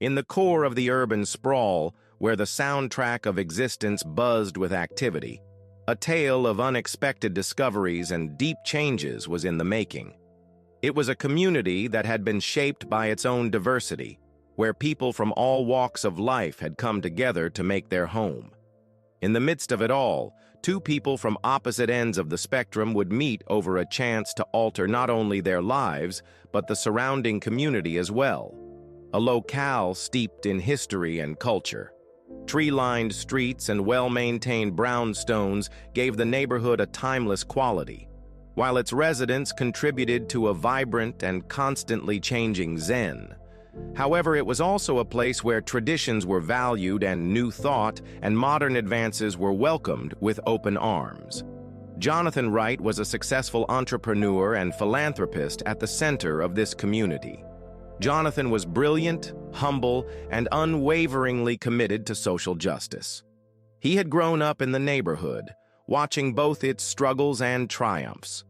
In the core of the urban sprawl, where the soundtrack of existence buzzed with activity, a tale of unexpected discoveries and deep changes was in the making. It was a community that had been shaped by its own diversity, where people from all walks of life had come together to make their home. In the midst of it all, two people from opposite ends of the spectrum would meet over a chance to alter not only their lives, but the surrounding community as well. A locale steeped in history and culture. Tree-lined streets and well-maintained brownstones gave the neighborhood a timeless quality, while its residents contributed to a vibrant and constantly changing zen. However, it was also a place where traditions were valued and new thought and modern advances were welcomed with open arms. Jonathan Wright was a successful entrepreneur and philanthropist at the center of this community. Jonathan was brilliant, humble, and unwaveringly committed to social justice. He had grown up in the neighborhood, watching both its struggles and triumphs.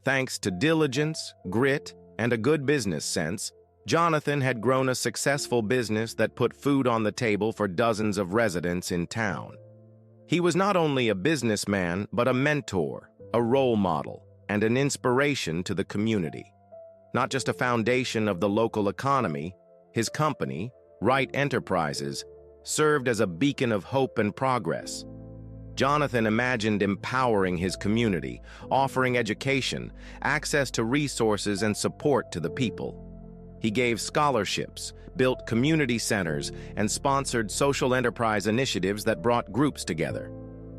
Thanks to diligence, grit, and a good business sense, Jonathan had grown a successful business that put food on the table for dozens of residents in town. He was not only a businessman, but a mentor, a role model, and an inspiration to the community. Not just a foundation of the local economy, his company, Wright Enterprises, served as a beacon of hope and progress. Jonathan imagined empowering his community, offering education, access to resources, and support to the people. He gave scholarships, built community centers, and sponsored social enterprise initiatives that brought groups together.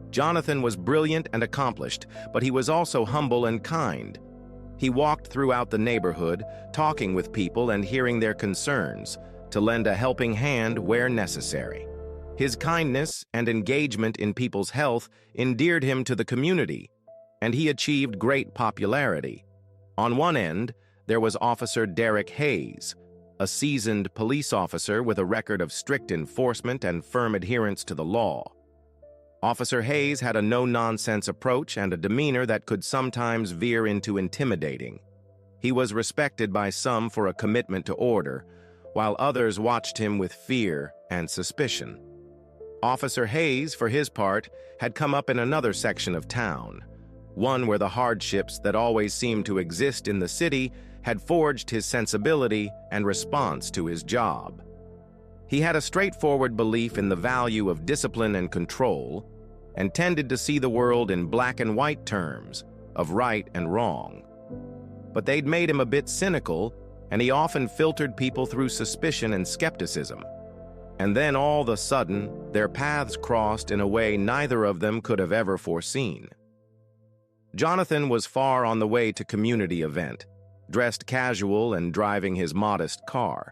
Jonathan was brilliant and accomplished, but he was also humble and kind. He walked throughout the neighborhood, talking with people and hearing their concerns, to lend a helping hand where necessary. His kindness and engagement in people's health endeared him to the community, and he achieved great popularity. On one end, there was Officer Derek Hayes, a seasoned police officer with a record of strict enforcement and firm adherence to the law. Officer Hayes had a no-nonsense approach and a demeanor that could sometimes veer into intimidating. He was respected by some for a commitment to order, while others watched him with fear and suspicion. Officer Hayes, for his part, had come up in another section of town, one where the hardships that always seemed to exist in the city had forged his sensibility and response to his job. He had a straightforward belief in the value of discipline and control, and tended to see the world in black and white terms, of right and wrong. But they'd made him a bit cynical, and he often filtered people through suspicion and skepticism. And then all of a sudden, their paths crossed in a way neither of them could have ever foreseen. Jonathan was far on the way to community event, dressed casual and driving his modest car.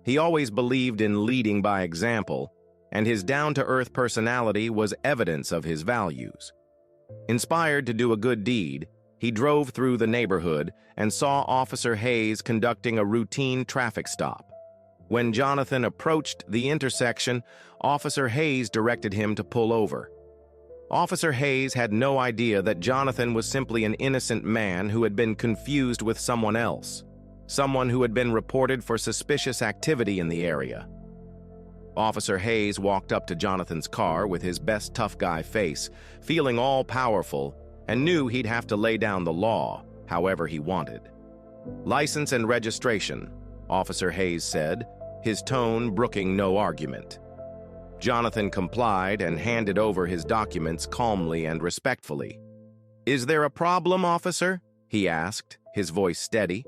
He always believed in leading by example, and his down-to-earth personality was evidence of his values. Inspired to do a good deed, he drove through the neighborhood and saw Officer Hayes conducting a routine traffic stop. When Jonathan approached the intersection, Officer Hayes directed him to pull over. Officer Hayes had no idea that Jonathan was simply an innocent man who had been confused with someone else, someone who had been reported for suspicious activity in the area. Officer Hayes walked up to Jonathan's car with his best tough guy face, feeling all-powerful, and knew he'd have to lay down the law however he wanted. "License and registration," Officer Hayes said, his tone brooking no argument. Jonathan complied and handed over his documents calmly and respectfully. "Is there a problem, officer?" he asked, his voice steady.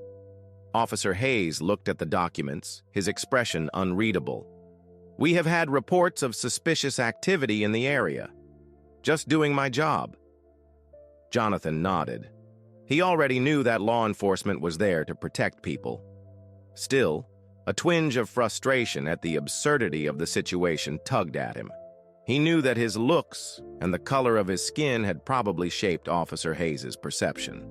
Officer Hayes looked at the documents, his expression unreadable. "We have had reports of suspicious activity in the area. Just doing my job." Jonathan nodded. He already knew that law enforcement was there to protect people. Still, a twinge of frustration at the absurdity of the situation tugged at him. He knew that his looks and the color of his skin had probably shaped Officer Hayes' perception.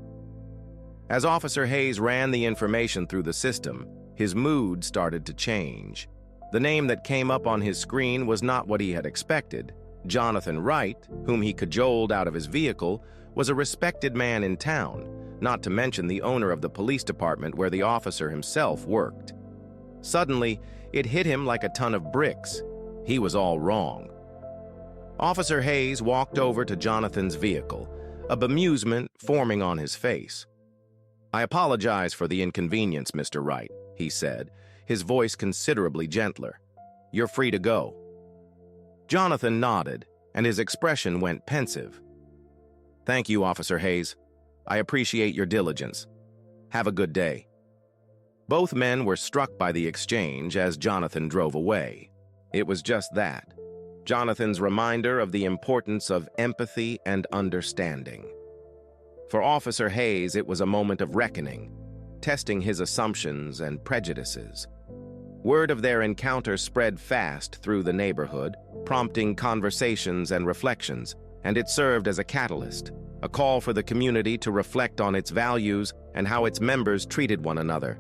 As Officer Hayes ran the information through the system, his mood started to change. The name that came up on his screen was not what he had expected. Jonathan Wright, whom he cajoled out of his vehicle, was a respected man in town, not to mention the owner of the police department where the officer himself worked. Suddenly, It hit him like a ton of bricks. He was all wrong. Officer Hayes walked over to Jonathan's vehicle, a bemusement forming on his face. "I apologize for the inconvenience, Mr. Wright," he said, his voice considerably gentler. "You're free to go." Jonathan nodded, and his expression went pensive. "Thank you, Officer Hayes. I appreciate your diligence. Have a good day." Both men were struck by the exchange as Jonathan drove away. It was just that. Jonathan's reminder of the importance of empathy and understanding. For Officer Hayes, it was a moment of reckoning, testing his assumptions and prejudices. Word of their encounter spread fast through the neighborhood, prompting conversations and reflections, and it served as a catalyst, a call for the community to reflect on its values and how its members treated one another.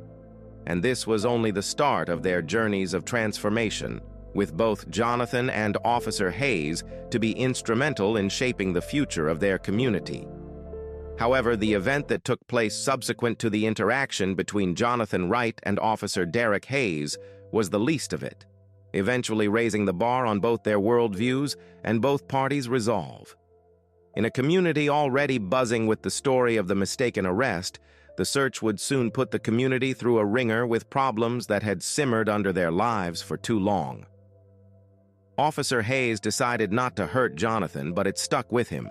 And this was only the start of their journeys of transformation, with both Jonathan and Officer Hayes to be instrumental in shaping the future of their community. However, the event that took place subsequent to the interaction between Jonathan Wright and Officer Derek Hayes was the least of it, eventually raising the bar on both their worldviews and both parties' resolve. In a community already buzzing with the story of the mistaken arrest, the search would soon put the community through a ringer with problems that had simmered under their lives for too long. Officer Hayes decided not to hurt Jonathan, but it stuck with him.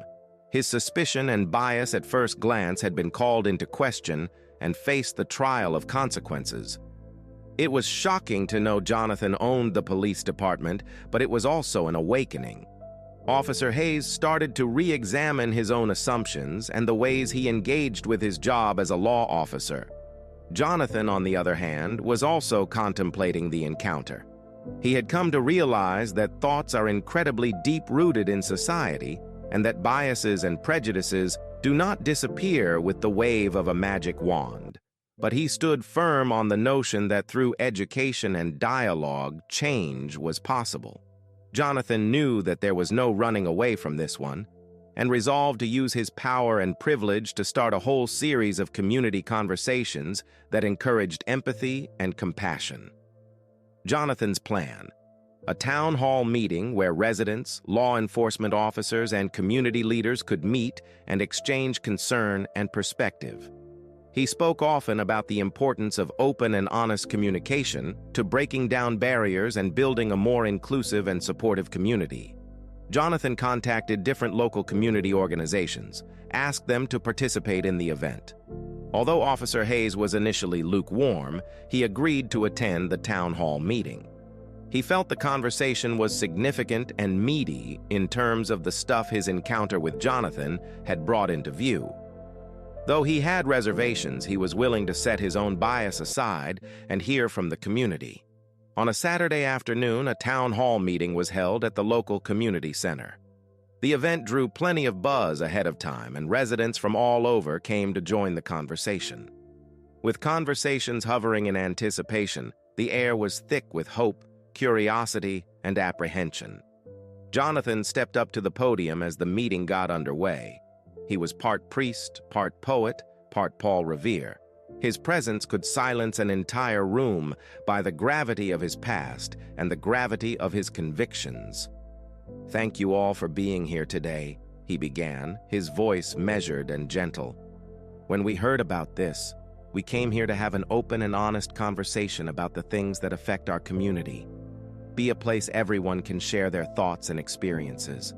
His suspicion and bias at first glance had been called into question and faced the trial of consequences. It was shocking to know Jonathan owned the police department, but it was also an awakening. Officer Hayes started to re-examine his own assumptions and the ways he engaged with his job as a law officer. Jonathan, on the other hand, was also contemplating the encounter. He had come to realize that thoughts are incredibly deep-rooted in society and that biases and prejudices do not disappear with the wave of a magic wand. But he stood firm on the notion that through education and dialogue, change was possible. Jonathan knew that there was no running away from this one, and resolved to use his power and privilege to start a whole series of community conversations that encouraged empathy and compassion. Jonathan's plan: a town hall meeting where residents, law enforcement officers, and community leaders could meet and exchange concern and perspective. He spoke often about the importance of open and honest communication to breaking down barriers and building a more inclusive and supportive community. Jonathan contacted different local community organizations, asked them to participate in the event. Although Officer Hayes was initially lukewarm, he agreed to attend the town hall meeting. He felt the conversation was significant and meaty in terms of the stuff his encounter with Jonathan had brought into view. Though he had reservations, he was willing to set his own bias aside and hear from the community. On a Saturday afternoon, a town hall meeting was held at the local community center. The event drew plenty of buzz ahead of time, and residents from all over came to join the conversation. With conversations hovering in anticipation, the air was thick with hope, curiosity, and apprehension. Jonathan stepped up to the podium as the meeting got underway. He was part priest, part poet, part Paul Revere. His presence could silence an entire room by the gravity of his past and the gravity of his convictions. "Thank you all for being here today," he began, his voice measured and gentle. "When we heard about this, we came here to have an open and honest conversation about the things that affect our community. Be a place everyone can share their thoughts and experiences.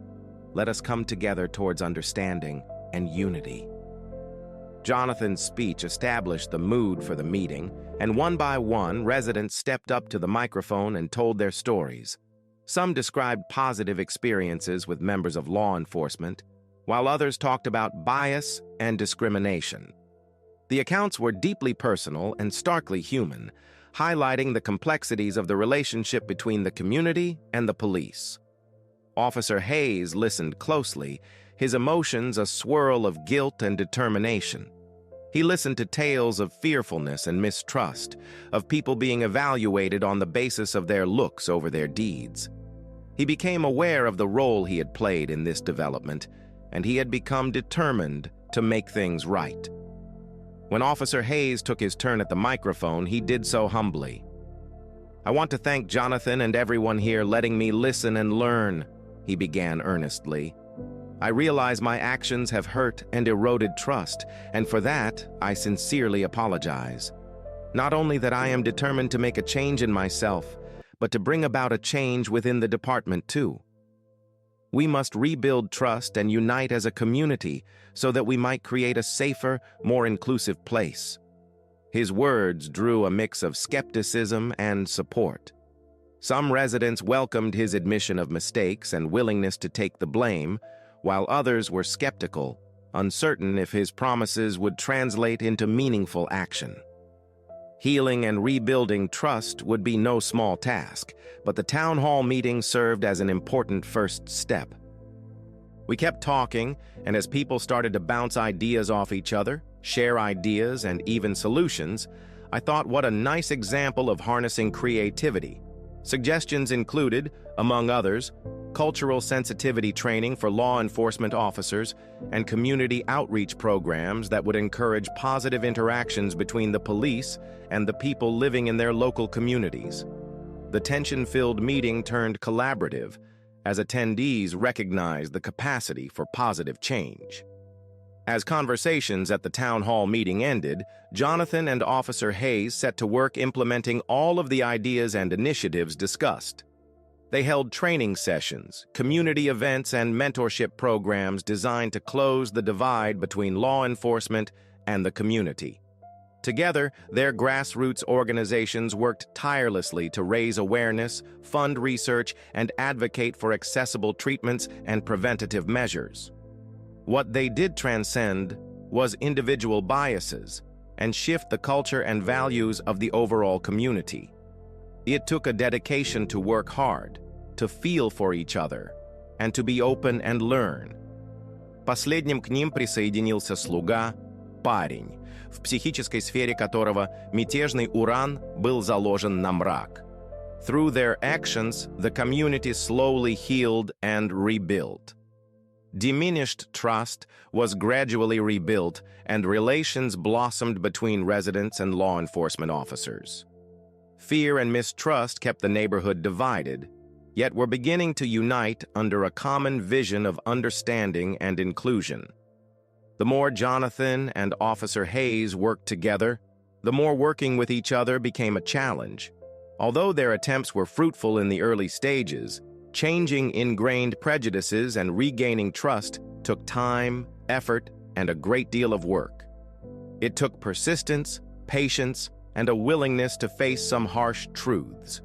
Let us come together towards understanding and unity." Jonathan's speech established the mood for the meeting, and one by one, residents stepped up to the microphone and told their stories. Some described positive experiences with members of law enforcement, while others talked about bias and discrimination. The accounts were deeply personal and starkly human, highlighting the complexities of the relationship between the community and the police. Officer Hayes listened closely, his emotions a swirl of guilt and determination. He listened to tales of fearfulness and mistrust, of people being evaluated on the basis of their looks over their deeds. He became aware of the role he had played in this development, and he had become determined to make things right. When Officer Hayes took his turn at the microphone, he did so humbly. I want to thank Jonathan and everyone here letting me listen and learn, he began earnestly. I realize my actions have hurt and eroded trust, and for that, I sincerely apologize. Not only that I am determined to make a change in myself, but to bring about a change within the department too. We must rebuild trust and unite as a community so that we might create a safer, more inclusive place. His words drew a mix of skepticism and support. Some residents welcomed his admission of mistakes and willingness to take the blame, while others were skeptical, uncertain if his promises would translate into meaningful action. Healing and rebuilding trust would be no small task, but the town hall meeting served as an important first step. We kept talking, and as people started to bounce ideas off each other, share ideas, and even solutions, I thought what a nice example of harnessing creativity. Suggestions included, among others, cultural sensitivity training for law enforcement officers and community outreach programs that would encourage positive interactions between the police and the people living in their local communities. The tension-filled meeting turned collaborative as attendees recognized the capacity for positive change. As conversations at the town hall meeting ended, Jonathan and Officer Hayes set to work implementing all of the ideas and initiatives discussed. They held training sessions, community events, and mentorship programs designed to close the divide between law enforcement and the community. Together, their grassroots organizations worked tirelessly to raise awareness, fund research, and advocate for accessible treatments and preventative measures. What they did transcend was individual biases and shift the culture and values of the overall community. It took a dedication to work hard, to feel for each other, and to be open and learn. Последним к ним присоединился слуга, парень, в психической сфере которого мятежный уран был заложен на мрак. Through their actions, the community slowly healed and rebuilt. Diminished trust was gradually rebuilt, and relations blossomed between residents and law enforcement officers. Fear and mistrust kept the neighborhood divided, yet were beginning to unite under a common vision of understanding and inclusion. The more Jonathan and Officer Hayes worked together, the more working with each other became a challenge. Although their attempts were fruitful in the early stages, changing ingrained prejudices and regaining trust took time, effort, and a great deal of work. It took persistence, patience, and a willingness to face some harsh truths.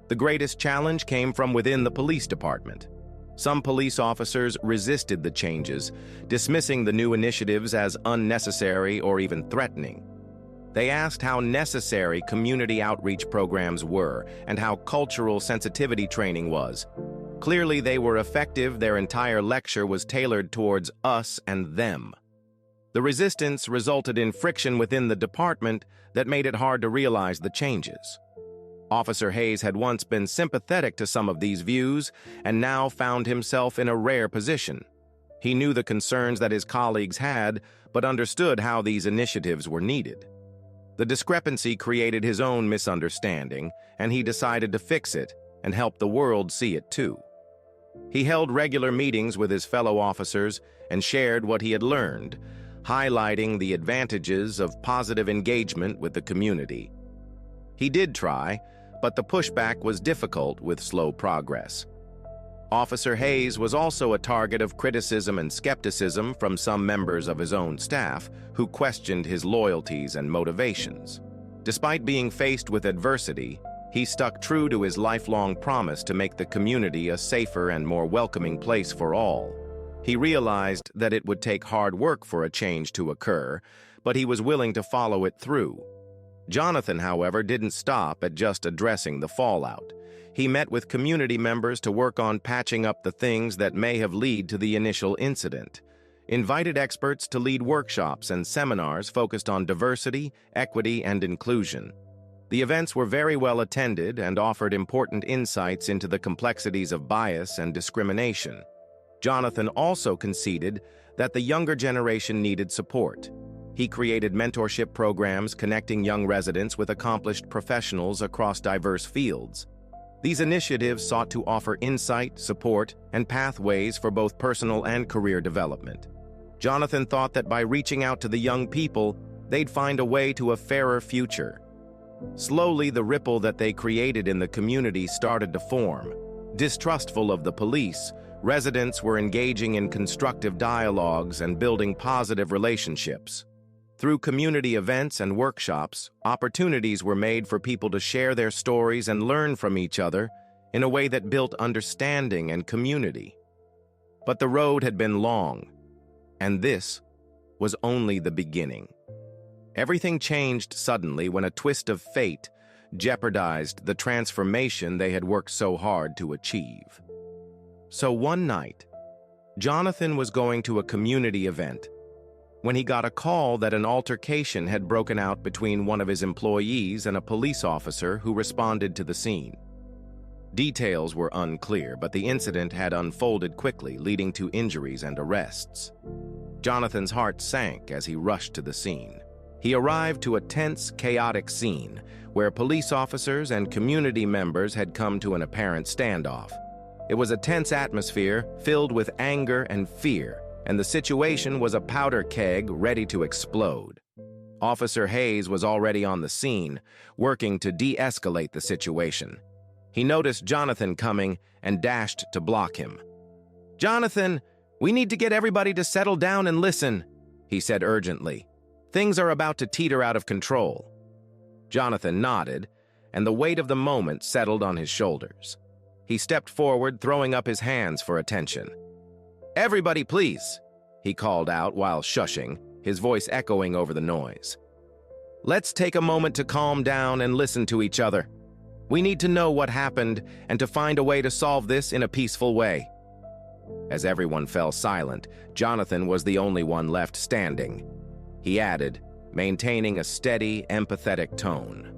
The greatest challenge came from within the police department. Some police officers resisted the changes, dismissing the new initiatives as unnecessary or even threatening. They asked how necessary community outreach programs were and how cultural sensitivity training was. Clearly they were effective. Their entire lecture was tailored towards us and them. The resistance resulted in friction within the department that made it hard to realize the changes. Officer Hayes had once been sympathetic to some of these views and now found himself in a rare position. He knew the concerns that his colleagues had, but understood how these initiatives were needed. The discrepancy created his own misunderstanding, and he decided to fix it and help the world see it too. He held regular meetings with his fellow officers and shared what he had learned, highlighting the advantages of positive engagement with the community. He did try, but the pushback was difficult with slow progress. Officer Hayes was also a target of criticism and skepticism from some members of his own staff who questioned his loyalties and motivations. Despite being faced with adversity, he stuck true to his lifelong promise to make the community a safer and more welcoming place for all. He realized that it would take hard work for a change to occur, but he was willing to follow it through. Jonathan, however, didn't stop at just addressing the fallout. He met with community members to work on patching up the things that may have led to the initial incident, invited experts to lead workshops and seminars focused on diversity, equity, and inclusion. The events were very well attended and offered important insights into the complexities of bias and discrimination. Jonathan also conceded that the younger generation needed support. He created mentorship programs connecting young residents with accomplished professionals across diverse fields. These initiatives sought to offer insight, support, and pathways for both personal and career development. Jonathan thought that by reaching out to the young people, they'd find a way to a fairer future. Slowly, the ripple that they created in the community started to form. Distrustful of the police, residents were engaging in constructive dialogues and building positive relationships. Through community events and workshops, opportunities were made for people to share their stories and learn from each other in a way that built understanding and community. But the road had been long, and this was only the beginning. Everything changed suddenly when a twist of fate jeopardized the transformation they had worked so hard to achieve. So one night, Jonathan was going to a community event when he got a call that an altercation had broken out between one of his employees and a police officer who responded to the scene. Details were unclear, but the incident had unfolded quickly, leading to injuries and arrests. Jonathan's heart sank as he rushed to the scene. He arrived to a tense, chaotic scene where police officers and community members had come to an apparent standoff. It was a tense atmosphere filled with anger and fear, and the situation was a powder keg ready to explode. Officer Hayes was already on the scene, working to de-escalate the situation. He noticed Jonathan coming and dashed to block him. "Jonathan, we need to get everybody to settle down and listen," he said urgently. "Things are about to teeter out of control." Jonathan nodded, and the weight of the moment settled on his shoulders. He stepped forward, throwing up his hands for attention. "Everybody, please," he called out while shushing, his voice echoing over the noise. "Let's take a moment to calm down and listen to each other. We need to know what happened and to find a way to solve this in a peaceful way." As everyone fell silent, Jonathan was the only one left standing. He added, maintaining a steady, empathetic tone.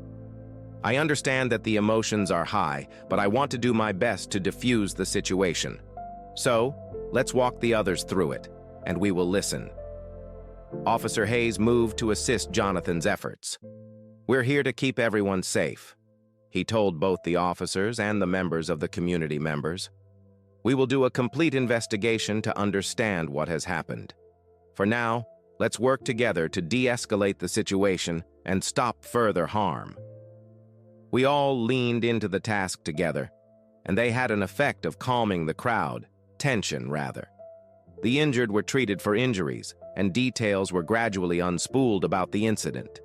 "I understand that the emotions are high, but I want to do my best to diffuse the situation. So, let's walk the others through it, and we will listen." Officer Hayes moved to assist Jonathan's efforts. "We're here to keep everyone safe," he told both the officers and the members of the community members. "We will do a complete investigation to understand what has happened. For now, let's work together to de-escalate the situation and stop further harm." We all leaned into the task together, and they had an effect of calming the crowd, tension rather. The injured were treated for injuries, and details were gradually unspooled about the incident.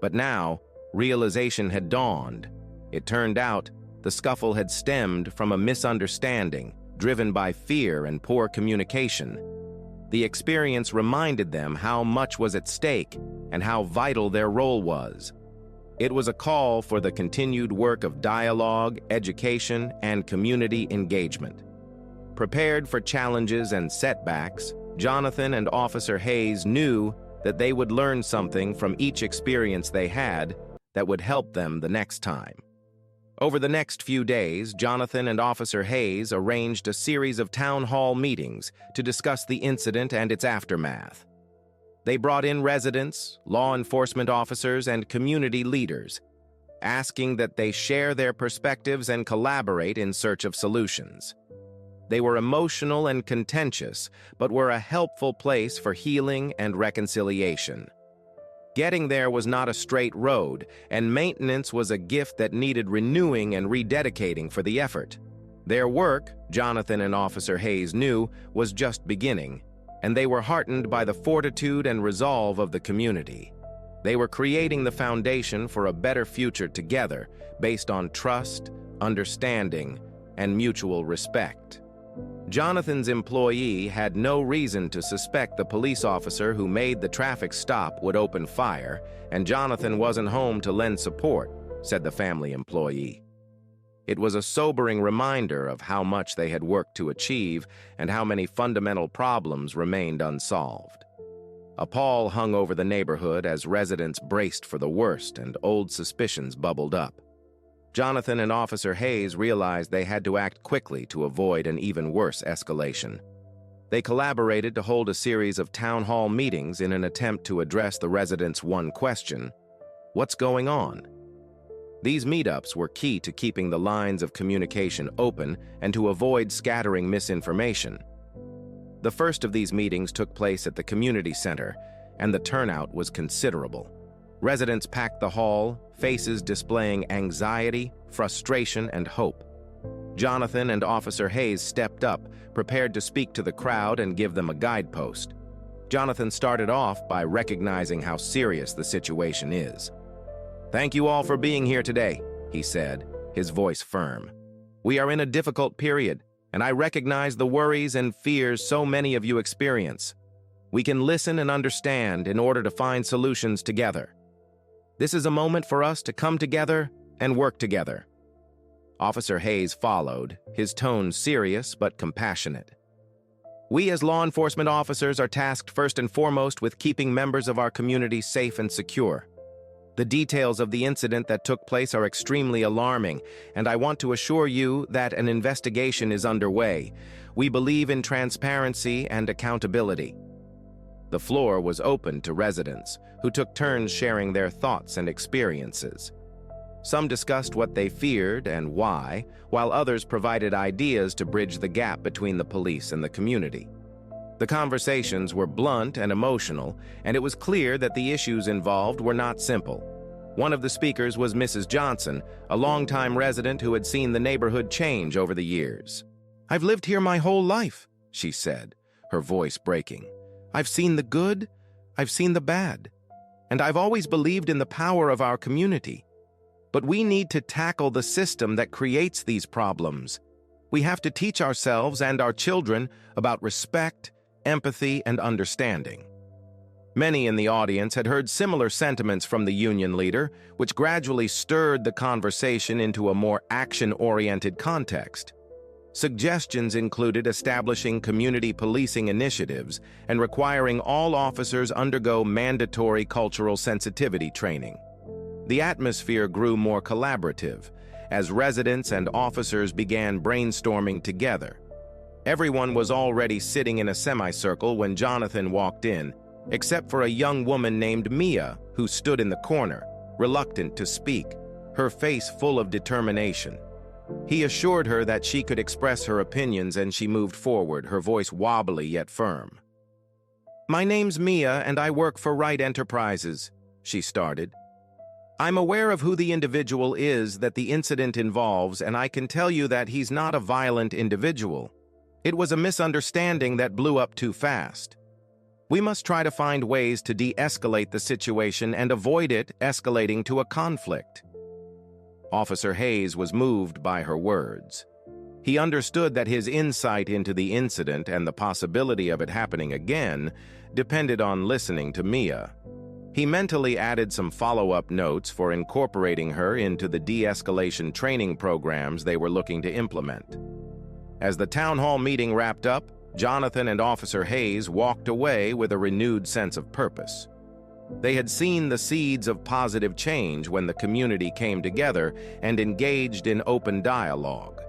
But now, realization had dawned. It turned out the scuffle had stemmed from a misunderstanding driven by fear and poor communication. The experience reminded them how much was at stake and how vital their role was. It was a call for the continued work of dialogue, education, and community engagement. Prepared for challenges and setbacks, Jonathan and Officer Hayes knew that they would learn something from each experience they had that would help them the next time. Over the next few days, Jonathan and Officer Hayes arranged a series of town hall meetings to discuss the incident and its aftermath. They brought in residents, law enforcement officers, and community leaders, asking that they share their perspectives and collaborate in search of solutions. They were emotional and contentious, but were a helpful place for healing and reconciliation. Getting there was not a straight road, and maintenance was a gift that needed renewing and rededicating for the effort. Their work, Jonathan and Officer Hayes knew, was just beginning, and they were heartened by the fortitude and resolve of the community. They were creating the foundation for a better future together, based on trust, understanding, and mutual respect. Jonathan's employee had no reason to suspect the police officer who made the traffic stop would open fire, and Jonathan wasn't home to lend support, said the family employee. It was a sobering reminder of how much they had worked to achieve and how many fundamental problems remained unsolved. A pall hung over the neighborhood as residents braced for the worst and old suspicions bubbled up. Jonathan and Officer Hayes realized they had to act quickly to avoid an even worse escalation. They collaborated to hold a series of town hall meetings in an attempt to address the residents' one question: what's going on? These meetups were key to keeping the lines of communication open and to avoid scattering misinformation. The first of these meetings took place at the community center, and the turnout was considerable. Residents packed the hall, faces displaying anxiety, frustration, and hope. Jonathan and Officer Hayes stepped up, prepared to speak to the crowd and give them a guidepost. Jonathan started off by recognizing how serious the situation is. "Thank you all for being here today," he said, his voice firm. "We are in a difficult period, and I recognize the worries and fears so many of you experience. We can listen and understand in order to find solutions together. This is a moment for us to come together and work together." Officer Hayes followed, his tone serious but compassionate. "We as law enforcement officers are tasked first and foremost with keeping members of our community safe and secure. The details of the incident that took place are extremely alarming, and I want to assure you that an investigation is underway. We believe in transparency and accountability." The floor was open to residents, who took turns sharing their thoughts and experiences. Some discussed what they feared and why, while others provided ideas to bridge the gap between the police and the community. The conversations were blunt and emotional, and it was clear that the issues involved were not simple. One of the speakers was Mrs. Johnson, a longtime resident who had seen the neighborhood change over the years. "I've lived here my whole life," she said, her voice breaking. "I've seen the good, I've seen the bad, and I've always believed in the power of our community. But we need to tackle the system that creates these problems. We have to teach ourselves and our children about respect, empathy, and understanding." Many in the audience had heard similar sentiments from the union leader, which gradually stirred the conversation into a more action-oriented context. Suggestions included establishing community policing initiatives and requiring all officers undergo mandatory cultural sensitivity training. The atmosphere grew more collaborative as residents and officers began brainstorming together. Everyone was already sitting in a semicircle when Jonathan walked in, except for a young woman named Mia, who stood in the corner, reluctant to speak, her face full of determination. He assured her that she could express her opinions, and she moved forward, her voice wobbly yet firm. "My name's Mia, and I work for Wright Enterprises," she started. "I'm aware of who the individual is that the incident involves, and I can tell you that he's not a violent individual. It was a misunderstanding that blew up too fast. We must try to find ways to de-escalate the situation and avoid it escalating to a conflict." Officer Hayes was moved by her words. He understood that his insight into the incident and the possibility of it happening again depended on listening to Mia. He mentally added some follow-up notes for incorporating her into the de-escalation training programs they were looking to implement. As the town hall meeting wrapped up, Jonathan and Officer Hayes walked away with a renewed sense of purpose. They had seen the seeds of positive change when the community came together and engaged in open dialogue.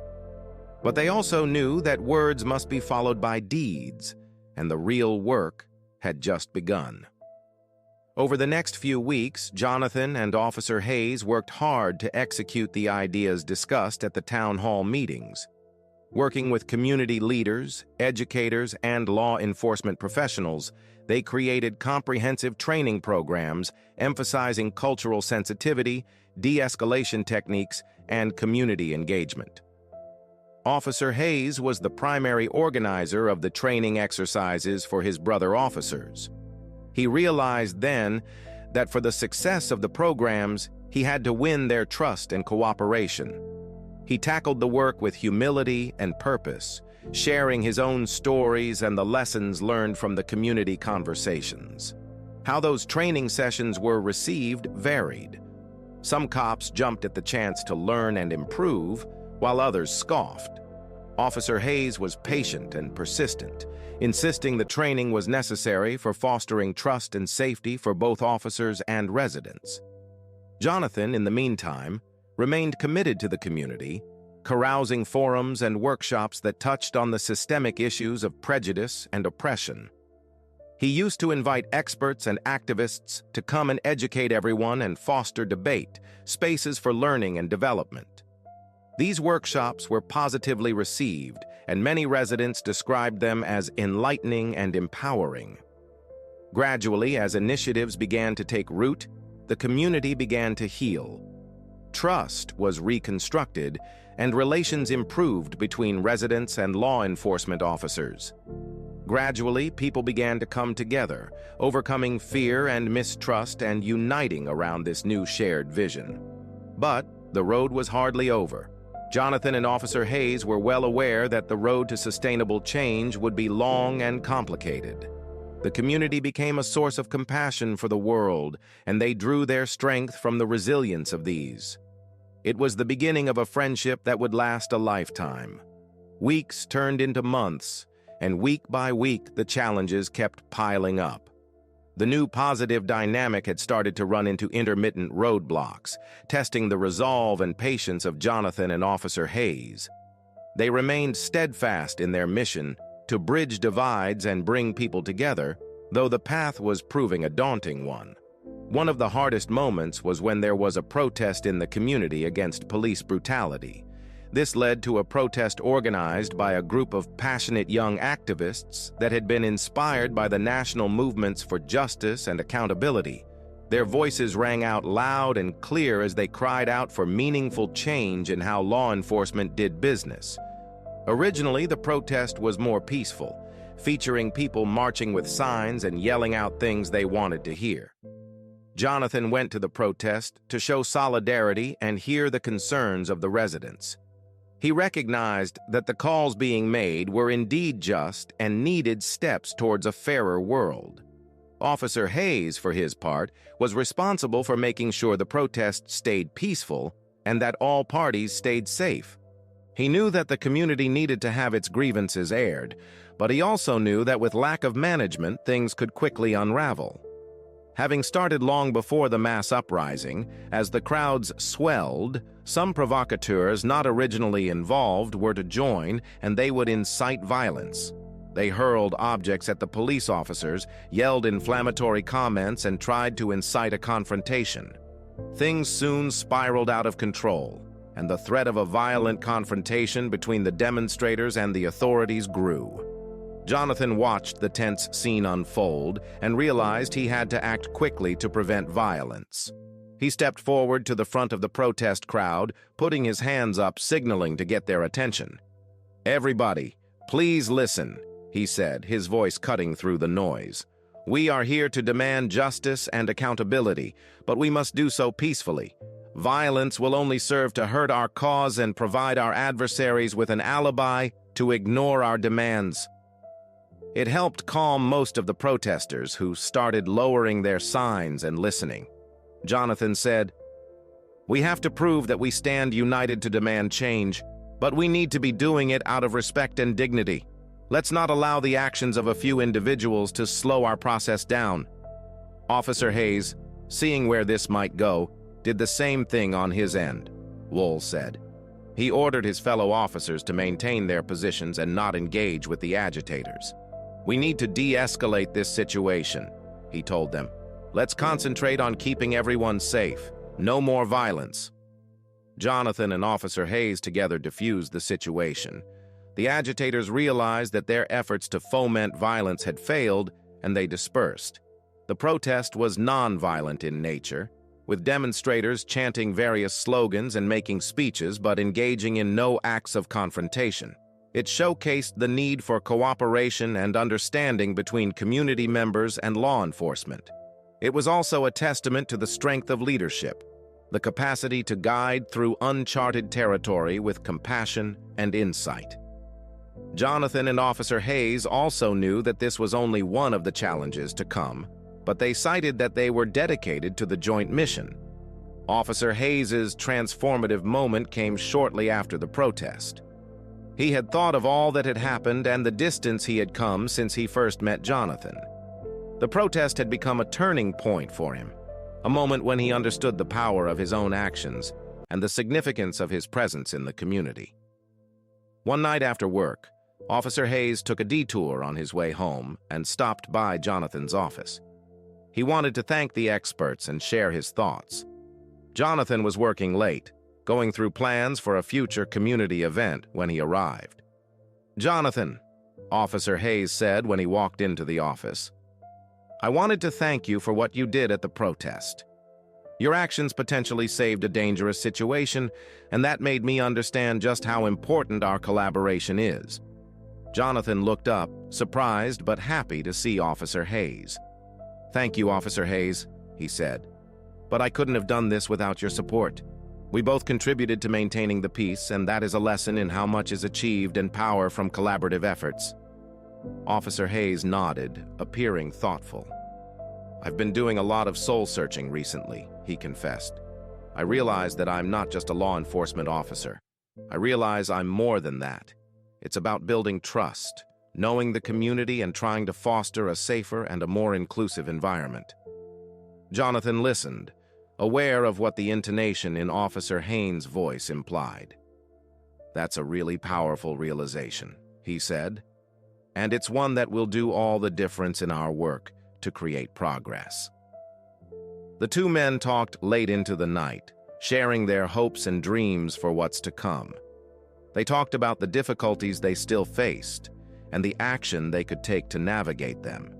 But they also knew that words must be followed by deeds, and the real work had just begun. Over the next few weeks, Jonathan and Officer Hayes worked hard to execute the ideas discussed at the town hall meetings. Working with community leaders, educators, and law enforcement professionals, they created comprehensive training programs emphasizing cultural sensitivity, de-escalation techniques, and community engagement. Officer Hayes was the primary organizer of the training exercises for his brother officers. He realized then that for the success of the programs, he had to win their trust and cooperation. He tackled the work with humility and purpose, sharing his own stories and the lessons learned from the community conversations. How those training sessions were received varied. Some cops jumped at the chance to learn and improve, while others scoffed. Officer Hayes was patient and persistent, insisting the training was necessary for fostering trust and safety for both officers and residents. Jonathan, in the meantime, remained committed to the community, carousing forums and workshops that touched on the systemic issues of prejudice and oppression. He used to invite experts and activists to come and educate everyone and foster debate, spaces for learning and development. These workshops were positively received, and many residents described them as enlightening and empowering. Gradually, as initiatives began to take root, the community began to heal. Trust was reconstructed, and relations improved between residents and law enforcement officers. Gradually, people began to come together, overcoming fear and mistrust and uniting around this new shared vision. But the road was hardly over. Jonathan and Officer Hayes were well aware that the road to sustainable change would be long and complicated. The community became a source of compassion for the world, and they drew their strength from the resilience of these. It was the beginning of a friendship that would last a lifetime. Weeks turned into months, and week by week the challenges kept piling up. The new positive dynamic had started to run into intermittent roadblocks, testing the resolve and patience of Jonathan and Officer Hayes. They remained steadfast in their mission to bridge divides and bring people together, though the path was proving a daunting one. One of the hardest moments was when there was a protest in the community against police brutality. This led to a protest organized by a group of passionate young activists that had been inspired by the national movements for justice and accountability. Their voices rang out loud and clear as they cried out for meaningful change in how law enforcement did business. Originally, the protest was more peaceful, featuring people marching with signs and yelling out things they wanted to hear. Jonathan went to the protest to show solidarity and hear the concerns of the residents. He recognized that the calls being made were indeed just and needed steps towards a fairer world. Officer Hayes, for his part, was responsible for making sure the protest stayed peaceful and that all parties stayed safe. He knew that the community needed to have its grievances aired, but he also knew that with lack of management, things could quickly unravel. Having started long before the mass uprising, as the crowds swelled, some provocateurs not originally involved were to join, and they would incite violence. They hurled objects at the police officers, yelled inflammatory comments, and tried to incite a confrontation. Things soon spiraled out of control, and the threat of a violent confrontation between the demonstrators and the authorities grew. Jonathan watched the tense scene unfold and realized he had to act quickly to prevent violence. He stepped forward to the front of the protest crowd, putting his hands up, signaling to get their attention. "Everybody, please listen," he said, his voice cutting through the noise. "We are here to demand justice and accountability, but we must do so peacefully. Violence will only serve to hurt our cause and provide our adversaries with an alibi to ignore our demands." It helped calm most of the protesters, who started lowering their signs and listening. Jonathan said, "We have to prove that we stand united to demand change, but we need to be doing it out of respect and dignity. Let's not allow the actions of a few individuals to slow our process down." Officer Hayes, seeing where this might go, did the same thing on his end, Wool said. He ordered his fellow officers to maintain their positions and not engage with the agitators. "We need to de-escalate this situation," he told them. "Let's concentrate on keeping everyone safe. No more violence." Jonathan and Officer Hayes together diffused the situation. The agitators realized that their efforts to foment violence had failed, and they dispersed. The protest was non-violent in nature, with demonstrators chanting various slogans and making speeches but engaging in no acts of confrontation. It showcased the need for cooperation and understanding between community members and law enforcement. It was also a testament to the strength of leadership, the capacity to guide through uncharted territory with compassion and insight. Jonathan and Officer Hayes also knew that this was only one of the challenges to come, but they cited that they were dedicated to the joint mission. Officer Hayes's transformative moment came shortly after the protest. He had thought of all that had happened and the distance he had come since he first met Jonathan. The protest had become a turning point for him, a moment when he understood the power of his own actions and the significance of his presence in the community. One night after work, Officer Hayes took a detour on his way home and stopped by Jonathan's office. He wanted to thank the experts and share his thoughts. Jonathan was working late, going through plans for a future community event when he arrived. "Jonathan," Officer Hayes said when he walked into the office, "I wanted to thank you for what you did at the protest. Your actions potentially saved a dangerous situation, and that made me understand just how important our collaboration is." Jonathan looked up, surprised but happy to see Officer Hayes. "Thank you, Officer Hayes," he said. "But I couldn't have done this without your support. We both contributed to maintaining the peace, and that is a lesson in how much is achieved and power from collaborative efforts." Officer Hayes nodded, appearing thoughtful. "I've been doing a lot of soul-searching recently," he confessed. "I realize that I'm not just a law enforcement officer. I realize I'm more than that. It's about building trust, knowing the community, and trying to foster a safer and a more inclusive environment." Jonathan listened, aware of what the intonation in Officer Haynes' voice implied. "That's a really powerful realization," he said, "and it's one that will do all the difference in our work to create progress." The two men talked late into the night, sharing their hopes and dreams for what's to come. They talked about the difficulties they still faced and the action they could take to navigate them.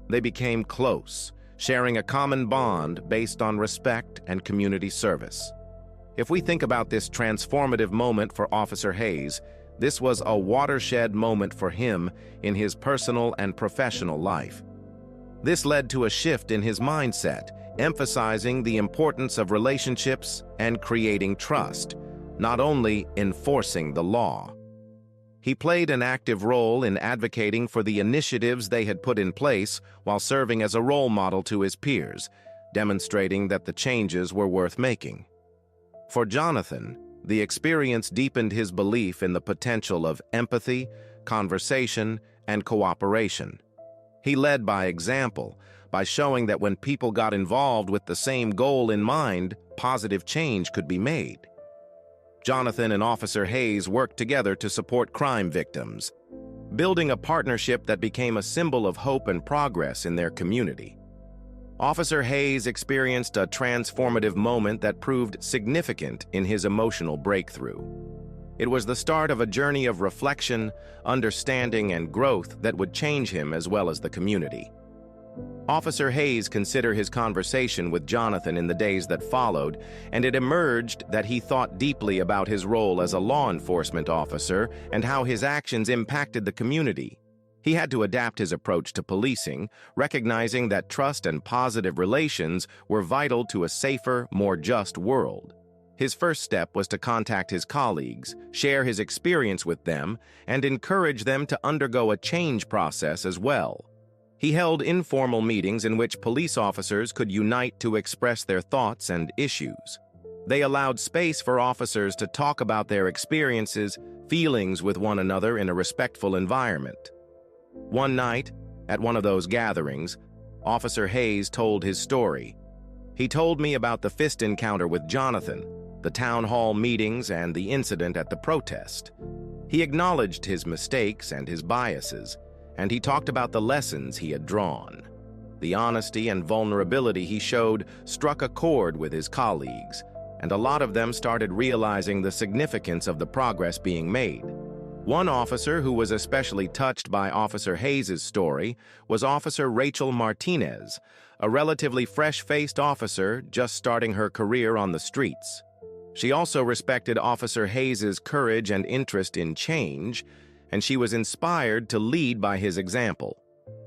They became close, sharing a common bond based on respect and community service. If we think about this transformative moment for Officer Hayes, this was a watershed moment for him in his personal and professional life. This led to a shift in his mindset, emphasizing the importance of relationships and creating trust, not only enforcing the law. He played an active role in advocating for the initiatives they had put in place while serving as a role model to his peers, demonstrating that the changes were worth making. For Jonathan, the experience deepened his belief in the potential of empathy, conversation, and cooperation. He led by example, by showing that when people got involved with the same goal in mind, positive change could be made. Jonathan and Officer Hayes worked together to support crime victims, building a partnership that became a symbol of hope and progress in their community. Officer Hayes experienced a transformative moment that proved significant in his emotional breakthrough. It was the start of a journey of reflection, understanding, and growth that would change him as well as the community. Officer Hayes considered his conversation with Jonathan in the days that followed, and it emerged that he thought deeply about his role as a law enforcement officer and how his actions impacted the community. He had to adapt his approach to policing, recognizing that trust and positive relations were vital to a safer, more just world. His first step was to contact his colleagues, share his experience with them, and encourage them to undergo a change process as well. He held informal meetings in which police officers could unite to express their thoughts and issues. They allowed space for officers to talk about their experiences, feelings with one another in a respectful environment. One night, at one of those gatherings, Officer Hayes told his story. He told me about the fist encounter with Jonathan, the town hall meetings, and the incident at the protest. He acknowledged his mistakes and his biases, and he talked about the lessons he had drawn. The honesty and vulnerability he showed struck a chord with his colleagues, and a lot of them started realizing the significance of the progress being made. One officer who was especially touched by Officer Hayes' story was Officer Rachel Martinez, a relatively fresh-faced officer just starting her career on the streets. She also respected Officer Hayes' courage and interest in change, and she was inspired to lead by his example.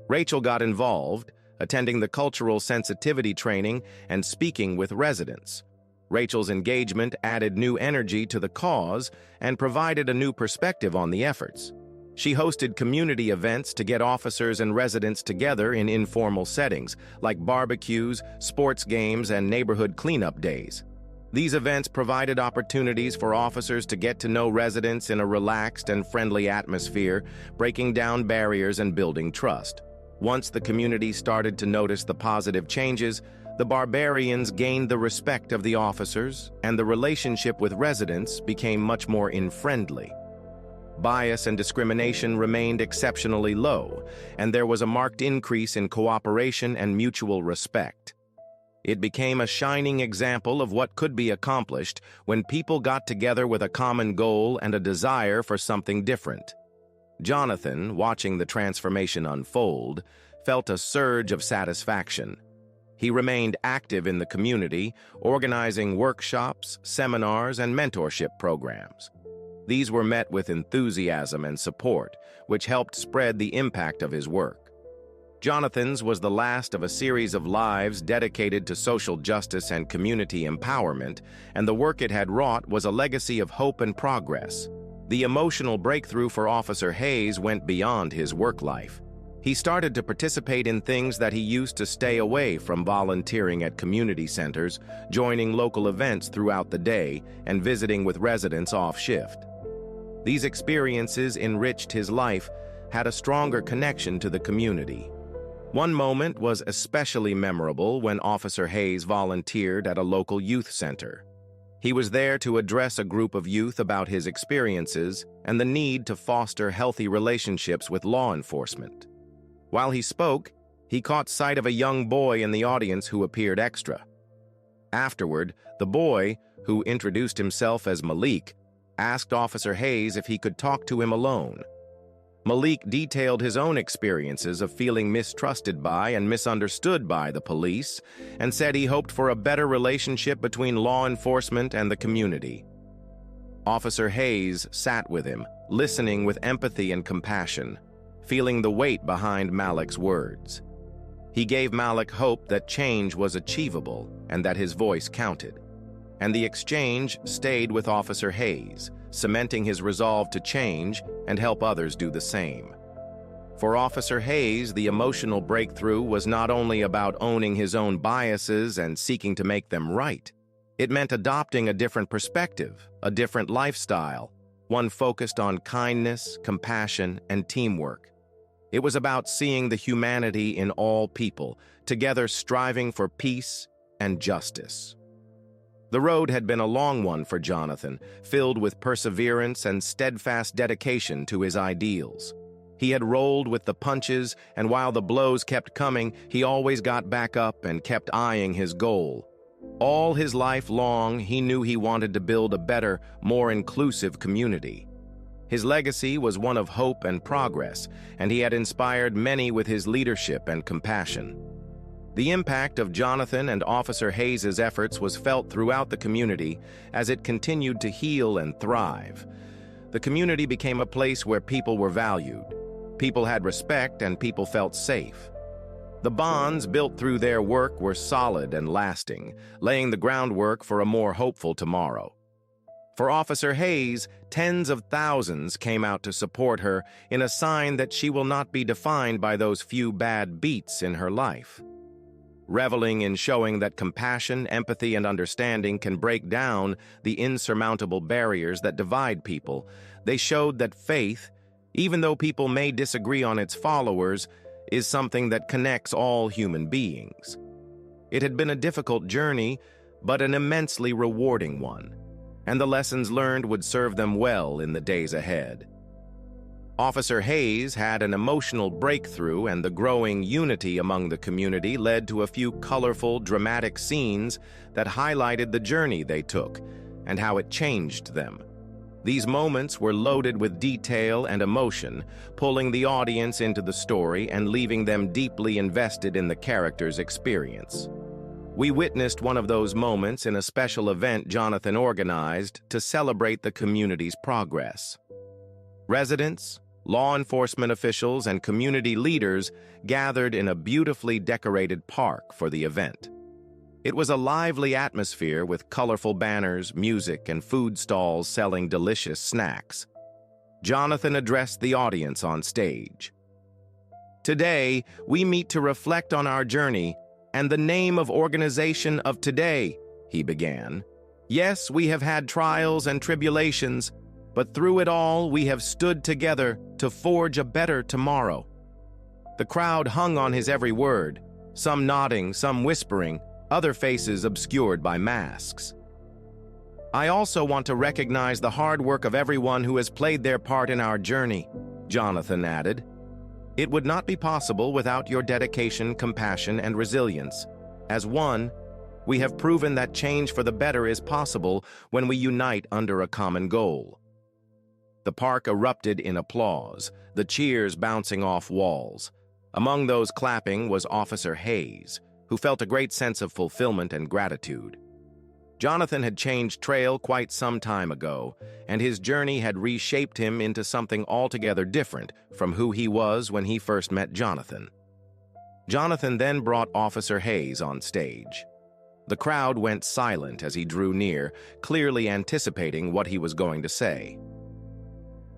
Rachel got involved, attending the cultural sensitivity training and speaking with residents. Rachel's engagement added new energy to the cause and provided a new perspective on the efforts. She hosted community events to get officers and residents together in informal settings, like barbecues, sports games, and neighborhood cleanup days. These events provided opportunities for officers to get to know residents in a relaxed and friendly atmosphere, breaking down barriers and building trust. Once the community started to notice the positive changes, the barbarians gained the respect of the officers, and the relationship with residents became much more friendly. bias and discrimination remained exceptionally low, and there was a marked increase in cooperation and mutual respect. It became a shining example of what could be accomplished when people got together with a common goal and a desire for something different. Jonathan, watching the transformation unfold, felt a surge of satisfaction. He remained active in the community, organizing workshops, seminars, and mentorship programs. These were met with enthusiasm and support, which helped spread the impact of his work. Jonathan's was the last of a series of lives dedicated to social justice and community empowerment, and the work it had wrought was a legacy of hope and progress. The emotional breakthrough for Officer Hayes went beyond his work life. He started to participate in things that he used to stay away from, volunteering at community centers, joining local events throughout the day, and visiting with residents off shift. These experiences enriched his life, had a stronger connection to the community. One moment was especially memorable when Officer Hayes volunteered at a local youth center. He was there to address a group of youth about his experiences and the need to foster healthy relationships with law enforcement. While he spoke, he caught sight of a young boy in the audience who appeared extra. Afterward, the boy, who introduced himself as Malik, asked Officer Hayes if he could talk to him alone. Malik detailed his own experiences of feeling mistrusted by and misunderstood by the police, and said he hoped for a better relationship between law enforcement and the community. Officer Hayes sat with him, listening with empathy and compassion, feeling the weight behind Malik's words. He gave Malik hope that change was achievable and that his voice counted. And the exchange stayed with Officer Hayes, cementing his resolve to change and help others do the same. For Officer Hayes, the emotional breakthrough was not only about owning his own biases and seeking to make them right. It meant adopting a different perspective, a different lifestyle, one focused on kindness, compassion, and teamwork. It was about seeing the humanity in all people, together striving for peace and justice. The road had been a long one for Jonathan, filled with perseverance and steadfast dedication to his ideals. He had rolled with the punches, and while the blows kept coming, he always got back up and kept eyeing his goal. All his life long, he knew he wanted to build a better, more inclusive community. His legacy was one of hope and progress, and he had inspired many with his leadership and compassion. The impact of Jonathan and Officer Hayes' efforts was felt throughout the community as it continued to heal and thrive. The community became a place where people were valued. People had respect and people felt safe. The bonds built through their work were solid and lasting, laying the groundwork for a more hopeful tomorrow. For Officer Hayes, tens of thousands came out to support her in a sign that she will not be defined by those few bad beats in her life. Reveling in showing that compassion, empathy, and understanding can break down the insurmountable barriers that divide people, they showed that faith, even though people may disagree on its followers, is something that connects all human beings. It had been a difficult journey, but an immensely rewarding one, and the lessons learned would serve them well in the days ahead. Officer Hayes had an emotional breakthrough, and the growing unity among the community led to a few colorful, dramatic scenes that highlighted the journey they took and how it changed them. These moments were loaded with detail and emotion, pulling the audience into the story and leaving them deeply invested in the character's experience. We witnessed one of those moments in a special event Jonathan organized to celebrate the community's progress. Residents, law enforcement officials, and community leaders gathered in a beautifully decorated park for the event. It was a lively atmosphere with colorful banners, music, and food stalls selling delicious snacks. Jonathan addressed the audience on stage. "Today, we meet to reflect on our journey and the name of organization of today," he began. "Yes, we have had trials and tribulations, but through it all, we have stood together to forge a better tomorrow." The crowd hung on his every word, some nodding, some whispering, other faces obscured by masks. I also want to recognize the hard work of everyone who has played their part in our journey, Jonathan added. It would not be possible without your dedication, compassion, and resilience. As one, we have proven that change for the better is possible when we unite under a common goal. The park erupted in applause, the cheers bouncing off walls. Among those clapping was Officer Hayes, who felt a great sense of fulfillment and gratitude. Jonathan had changed trail quite some time ago, and his journey had reshaped him into something altogether different from who he was when he first met Jonathan. Jonathan then brought Officer Hayes on stage. The crowd went silent as he drew near, clearly anticipating what he was going to say.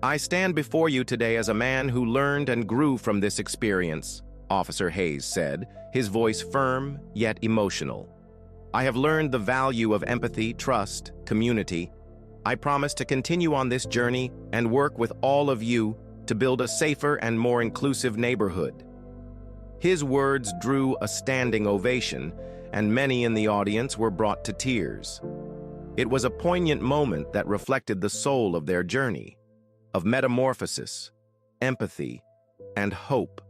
I stand before you today as a man who learned and grew from this experience, Officer Hayes said, his voice firm yet emotional. I have learned the value of empathy, trust, community. I promise to continue on this journey and work with all of you to build a safer and more inclusive neighborhood. His words drew a standing ovation, and many in the audience were brought to tears. It was a poignant moment that reflected the soul of their journey, of metamorphosis, empathy, and hope.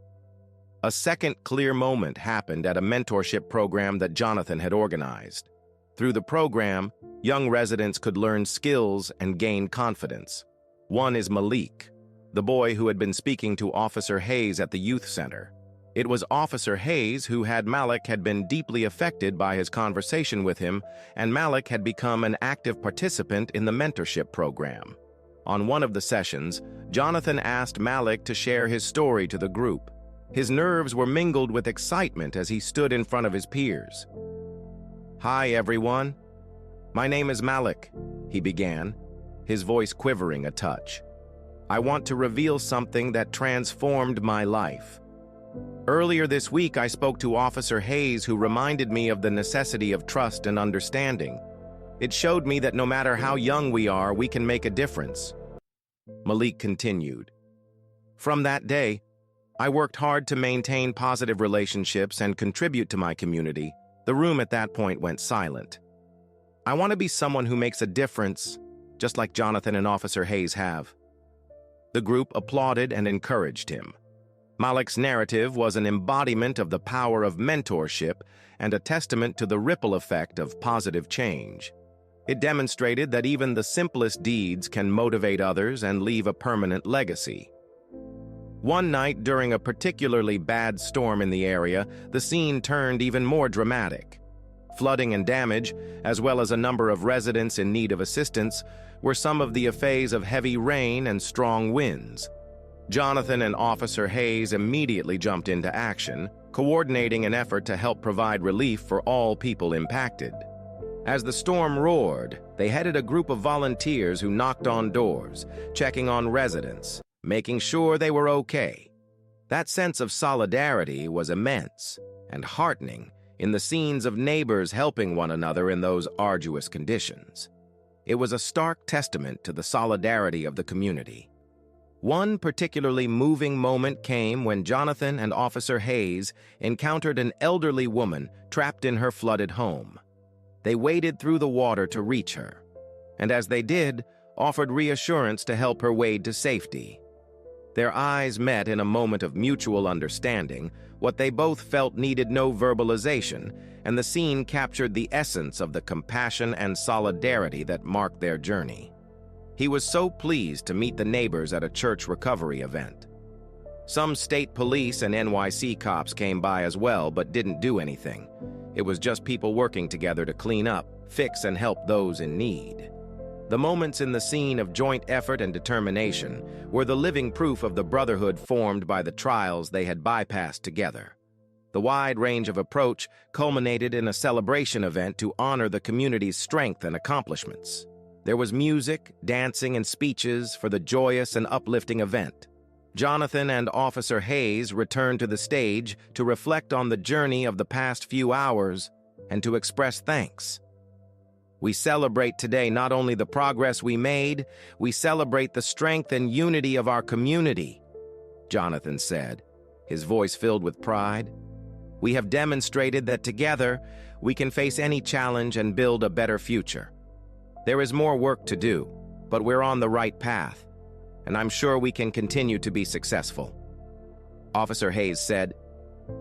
A second clear moment happened at a mentorship program that Jonathan had organized. Through the program, young residents could learn skills and gain confidence. One is Malik, the boy who had been speaking to Officer Hayes at the youth center. It was Officer Hayes who had Malik had been deeply affected by his conversation with him, and Malik had become an active participant in the mentorship program. On one of the sessions, Jonathan asked Malik to share his story to the group. His nerves were mingled with excitement as he stood in front of his peers. Hi, everyone. My name is Malik, he began, his voice quivering a touch. I want to reveal something that transformed my life. Earlier this week, I spoke to Officer Hayes, who reminded me of the necessity of trust and understanding. It showed me that no matter how young we are, we can make a difference. Malik continued. From that day, I worked hard to maintain positive relationships and contribute to my community. The room at that point went silent. I want to be someone who makes a difference, just like Jonathan and Officer Hayes have. The group applauded and encouraged him. Malik's narrative was an embodiment of the power of mentorship and a testament to the ripple effect of positive change. It demonstrated that even the simplest deeds can motivate others and leave a permanent legacy. One night, during a particularly bad storm in the area, the scene turned even more dramatic. Flooding and damage, as well as a number of residents in need of assistance, were some of the effects of heavy rain and strong winds. Jonathan and Officer Hayes immediately jumped into action, coordinating an effort to help provide relief for all people impacted. As the storm roared, they headed a group of volunteers who knocked on doors, checking on residents, making sure they were okay. That sense of solidarity was immense and heartening in the scenes of neighbors helping one another in those arduous conditions. It was a stark testament to the solidarity of the community. One particularly moving moment came when Jonathan and Officer Hayes encountered an elderly woman trapped in her flooded home. They waded through the water to reach her, and as they did, offered reassurance to help her wade to safety. Their eyes met in a moment of mutual understanding, what they both felt needed no verbalization, and the scene captured the essence of the compassion and solidarity that marked their journey. He was so pleased to meet the neighbors at a church recovery event. Some state police and NYC cops came by as well, but didn't do anything. It was just people working together to clean up, fix, and help those in need. The moments in the scene of joint effort and determination were the living proof of the brotherhood formed by the trials they had bypassed together. The wide range of approach culminated in a celebration event to honor the community's strength and accomplishments. There was music, dancing, and speeches for the joyous and uplifting event. Jonathan and Officer Hayes returned to the stage to reflect on the journey of the past few hours and to express thanks. We celebrate today not only the progress we made, we celebrate the strength and unity of our community, Jonathan said, his voice filled with pride. We have demonstrated that together we can face any challenge and build a better future. There is more work to do, but we're on the right path, and I'm sure we can continue to be successful." Officer Hayes said,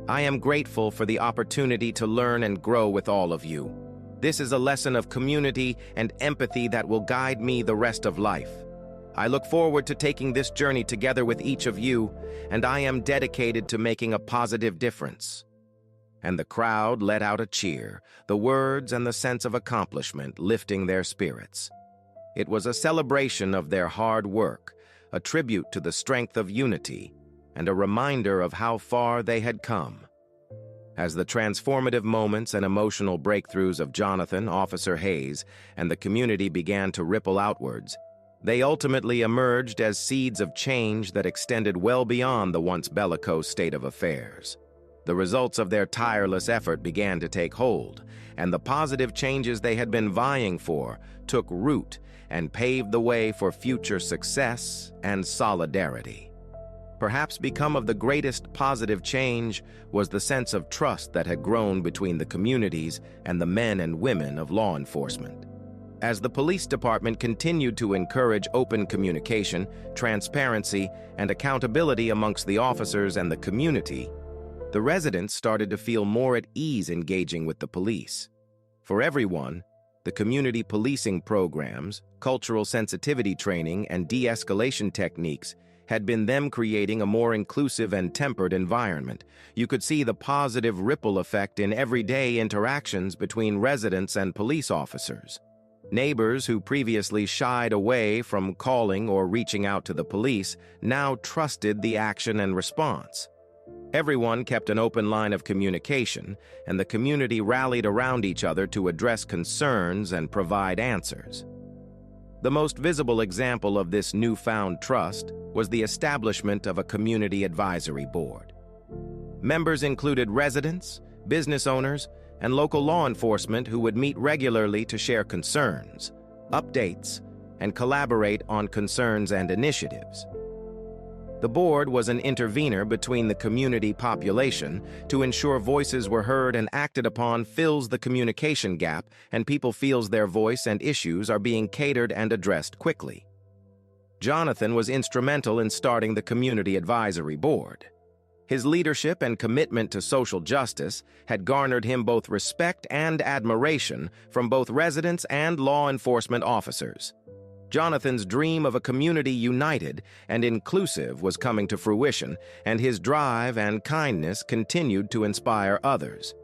"I am grateful for the opportunity to learn and grow with all of you. This is a lesson of community and empathy that will guide me the rest of life. I look forward to taking this journey together with each of you, and I am dedicated to making a positive difference." And the crowd let out a cheer, the words and the sense of accomplishment lifting their spirits. It was a celebration of their hard work, a tribute to the strength of unity, and a reminder of how far they had come. As the transformative moments and emotional breakthroughs of Jonathan, Officer Hayes, and the community began to ripple outwards, they ultimately emerged as seeds of change that extended well beyond the once bellicose state of affairs. The results of their tireless effort began to take hold, and the positive changes they had been vying for took root and paved the way for future success and solidarity. Perhaps become of the greatest positive change was the sense of trust that had grown between the communities and the men and women of law enforcement. As the police department continued to encourage open communication, transparency, and accountability amongst the officers and the community, the residents started to feel more at ease engaging with the police. For everyone, the community policing programs, cultural sensitivity training, and de-escalation techniques had been them creating a more inclusive and tempered environment. You could see the positive ripple effect in everyday interactions between residents and police officers. Neighbors who previously shied away from calling or reaching out to the police now trusted the action and response. Everyone kept an open line of communication, and the community rallied around each other to address concerns and provide answers. The most visible example of this newfound trust was the establishment of a community advisory board. Members included residents, business owners, and local law enforcement who would meet regularly to share concerns, updates, and collaborate on concerns and initiatives. The board was an intervener between the community population to ensure voices were heard and acted upon, fills the communication gap, and people feels their voice and issues are being catered and addressed quickly. Jonathan was instrumental in starting the Community Advisory Board. His leadership and commitment to social justice had garnered him both respect and admiration from both residents and law enforcement officers. Jonathan's dream of a community united and inclusive was coming to fruition, and his drive and kindness continued to inspire others.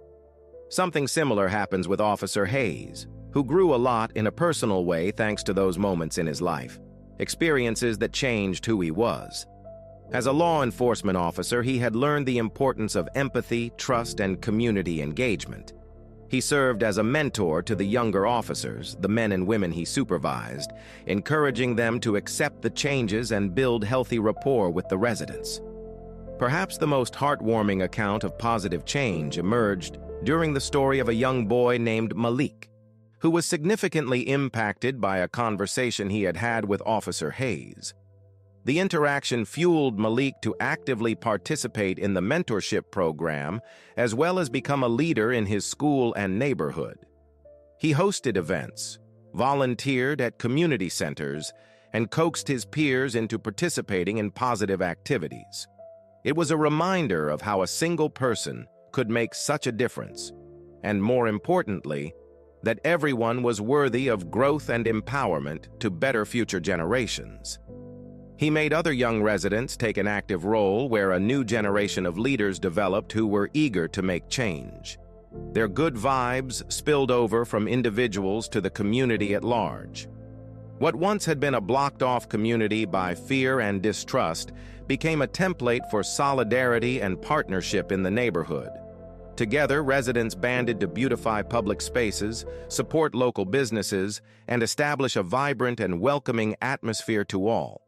Something similar happens with Officer Hayes, who grew a lot in a personal way thanks to those moments in his life, experiences that changed who he was. As a law enforcement officer, he had learned the importance of empathy, trust, and community engagement. He served as a mentor to the younger officers, the men and women he supervised, encouraging them to accept the changes and build healthy rapport with the residents. Perhaps the most heartwarming account of positive change emerged during the story of a young boy named Malik, who was significantly impacted by a conversation he had had with Officer Hayes. The interaction fueled Malik to actively participate in the mentorship program, as well as become a leader in his school and neighborhood. He hosted events, volunteered at community centers, and coaxed his peers into participating in positive activities. It was a reminder of how a single person could make such a difference, and more importantly, that everyone was worthy of growth and empowerment to better future generations. He made other young residents take an active role where a new generation of leaders developed who were eager to make change. Their good vibes spilled over from individuals to the community at large. What once had been a blocked-off community by fear and distrust became a template for solidarity and partnership in the neighborhood. Together, residents banded to beautify public spaces, support local businesses, and establish a vibrant and welcoming atmosphere to all.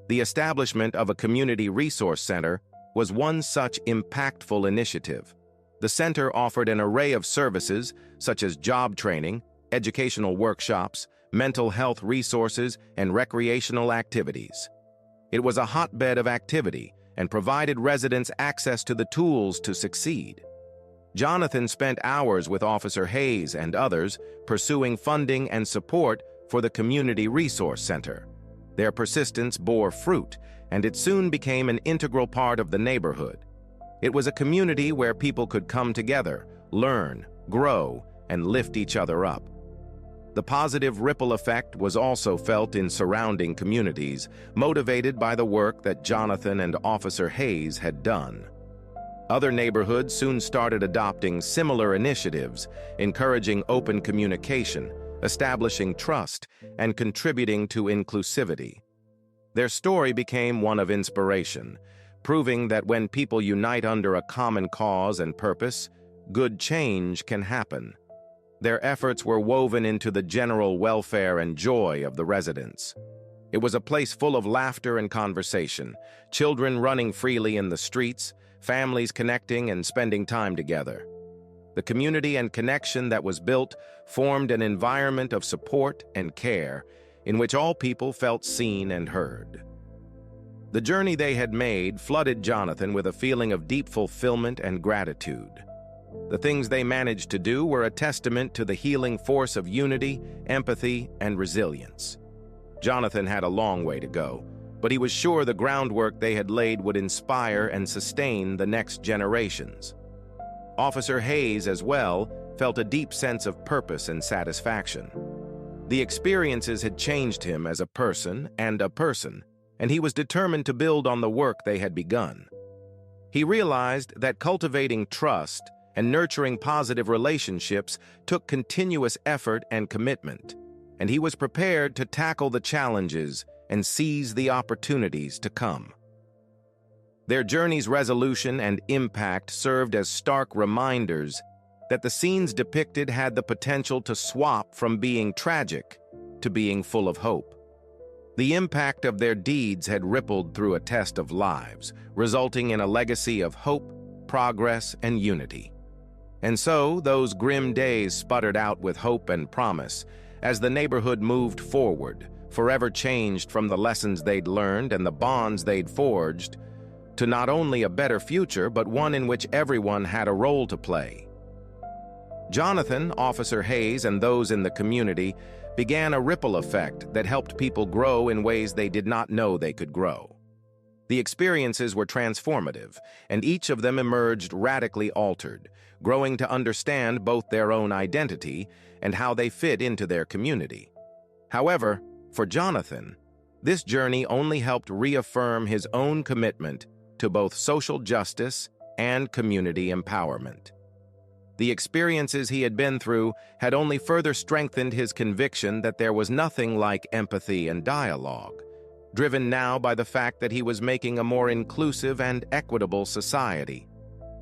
The establishment of a community resource center was one such impactful initiative. The center offered an array of services such as job training, educational workshops, mental health resources, and recreational activities. It was a hotbed of activity and provided residents access to the tools to succeed. Jonathan spent hours with Officer Hayes and others pursuing funding and support for the Community Resource Center. Their persistence bore fruit, and it soon became an integral part of the neighborhood. It was a community where people could come together, learn, grow, and lift each other up. The positive ripple effect was also felt in surrounding communities, motivated by the work that Jonathan and Officer Hayes had done. Other neighborhoods soon started adopting similar initiatives, encouraging open communication, establishing trust, and contributing to inclusivity. Their story became one of inspiration, proving that when people unite under a common cause and purpose, good change can happen. Their efforts were woven into the general welfare and joy of the residents. It was a place full of laughter and conversation, children running freely in the streets, families connecting and spending time together. The community and connection that was built formed an environment of support and care in which all people felt seen and heard. The journey they had made flooded Jonathan with a feeling of deep fulfillment and gratitude. The things they managed to do were a testament to the healing force of unity, empathy, and resilience. Jonathan had a long way to go, but he was sure the groundwork they had laid would inspire and sustain the next generations. Officer Hayes, as well, felt a deep sense of purpose and satisfaction. The experiences had changed him as a person, and he was determined to build on the work they had begun. He realized that cultivating trust and nurturing positive relationships took continuous effort and commitment, and he was prepared to tackle the challenges and seize the opportunities to come. Their journey's resolution and impact served as stark reminders that the scenes depicted had the potential to swap from being tragic to being full of hope. The impact of their deeds had rippled through a test of lives, resulting in a legacy of hope, progress, and unity. And so, those grim days sputtered out with hope and promise as the neighborhood moved forward, forever changed from the lessons they'd learned and the bonds they'd forged, to not only a better future, but one in which everyone had a role to play. Jonathan, Officer Hayes, and those in the community began a ripple effect that helped people grow in ways they did not know they could grow. The experiences were transformative, and each of them emerged radically altered, growing to understand both their own identity and how they fit into their community. However, for Jonathan, this journey only helped reaffirm his own commitment to both social justice and community empowerment. The experiences he had been through had only further strengthened his conviction that there was nothing like empathy and dialogue, driven now by the fact that he was making a more inclusive and equitable society.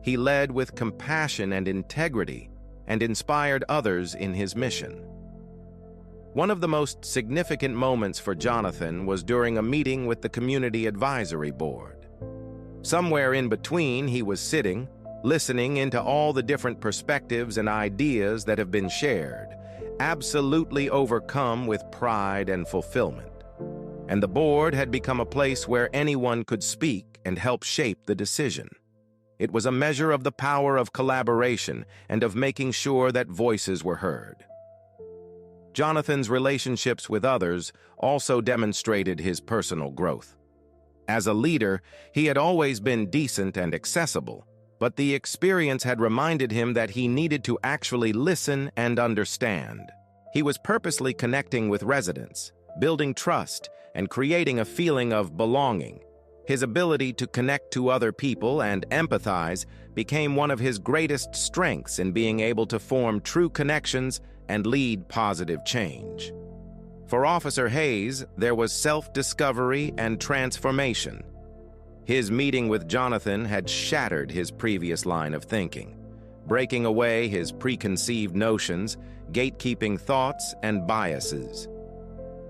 He led with compassion and integrity and inspired others in his mission. One of the most significant moments for Jonathan was during a meeting with the Community Advisory Board. Somewhere in between, he was sitting, listening into all the different perspectives and ideas that have been shared, absolutely overcome with pride and fulfillment. And the board had become a place where anyone could speak and help shape the decision. It was a measure of the power of collaboration and of making sure that voices were heard. Jonathan's relationships with others also demonstrated his personal growth. As a leader, he had always been decent and accessible, but the experience had reminded him that he needed to actually listen and understand. He was purposely connecting with residents, building trust, and creating a feeling of belonging. His ability to connect to other people and empathize became one of his greatest strengths in being able to form true connections and lead positive change. For Officer Hayes, there was self-discovery and transformation. His meeting with Jonathan had shattered his previous line of thinking, breaking away his preconceived notions, gatekeeping thoughts, and biases.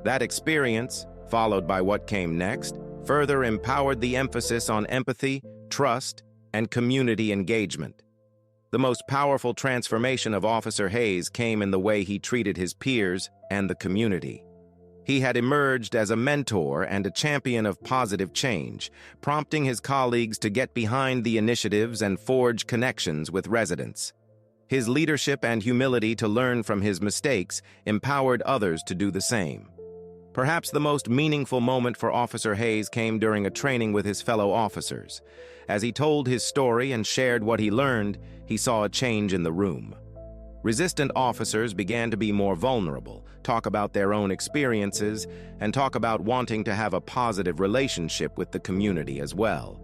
That experience, followed by what came next, further empowered the emphasis on empathy, trust, and community engagement. The most powerful transformation of Officer Hayes came in the way he treated his peers and the community. He had emerged as a mentor and a champion of positive change, prompting his colleagues to get behind the initiatives and forge connections with residents. His leadership and humility to learn from his mistakes empowered others to do the same. Perhaps the most meaningful moment for Officer Hayes came during a training with his fellow officers. As he told his story and shared what he learned, he saw a change in the room. Resistant officers began to be more vulnerable, talk about their own experiences, and talk about wanting to have a positive relationship with the community as well.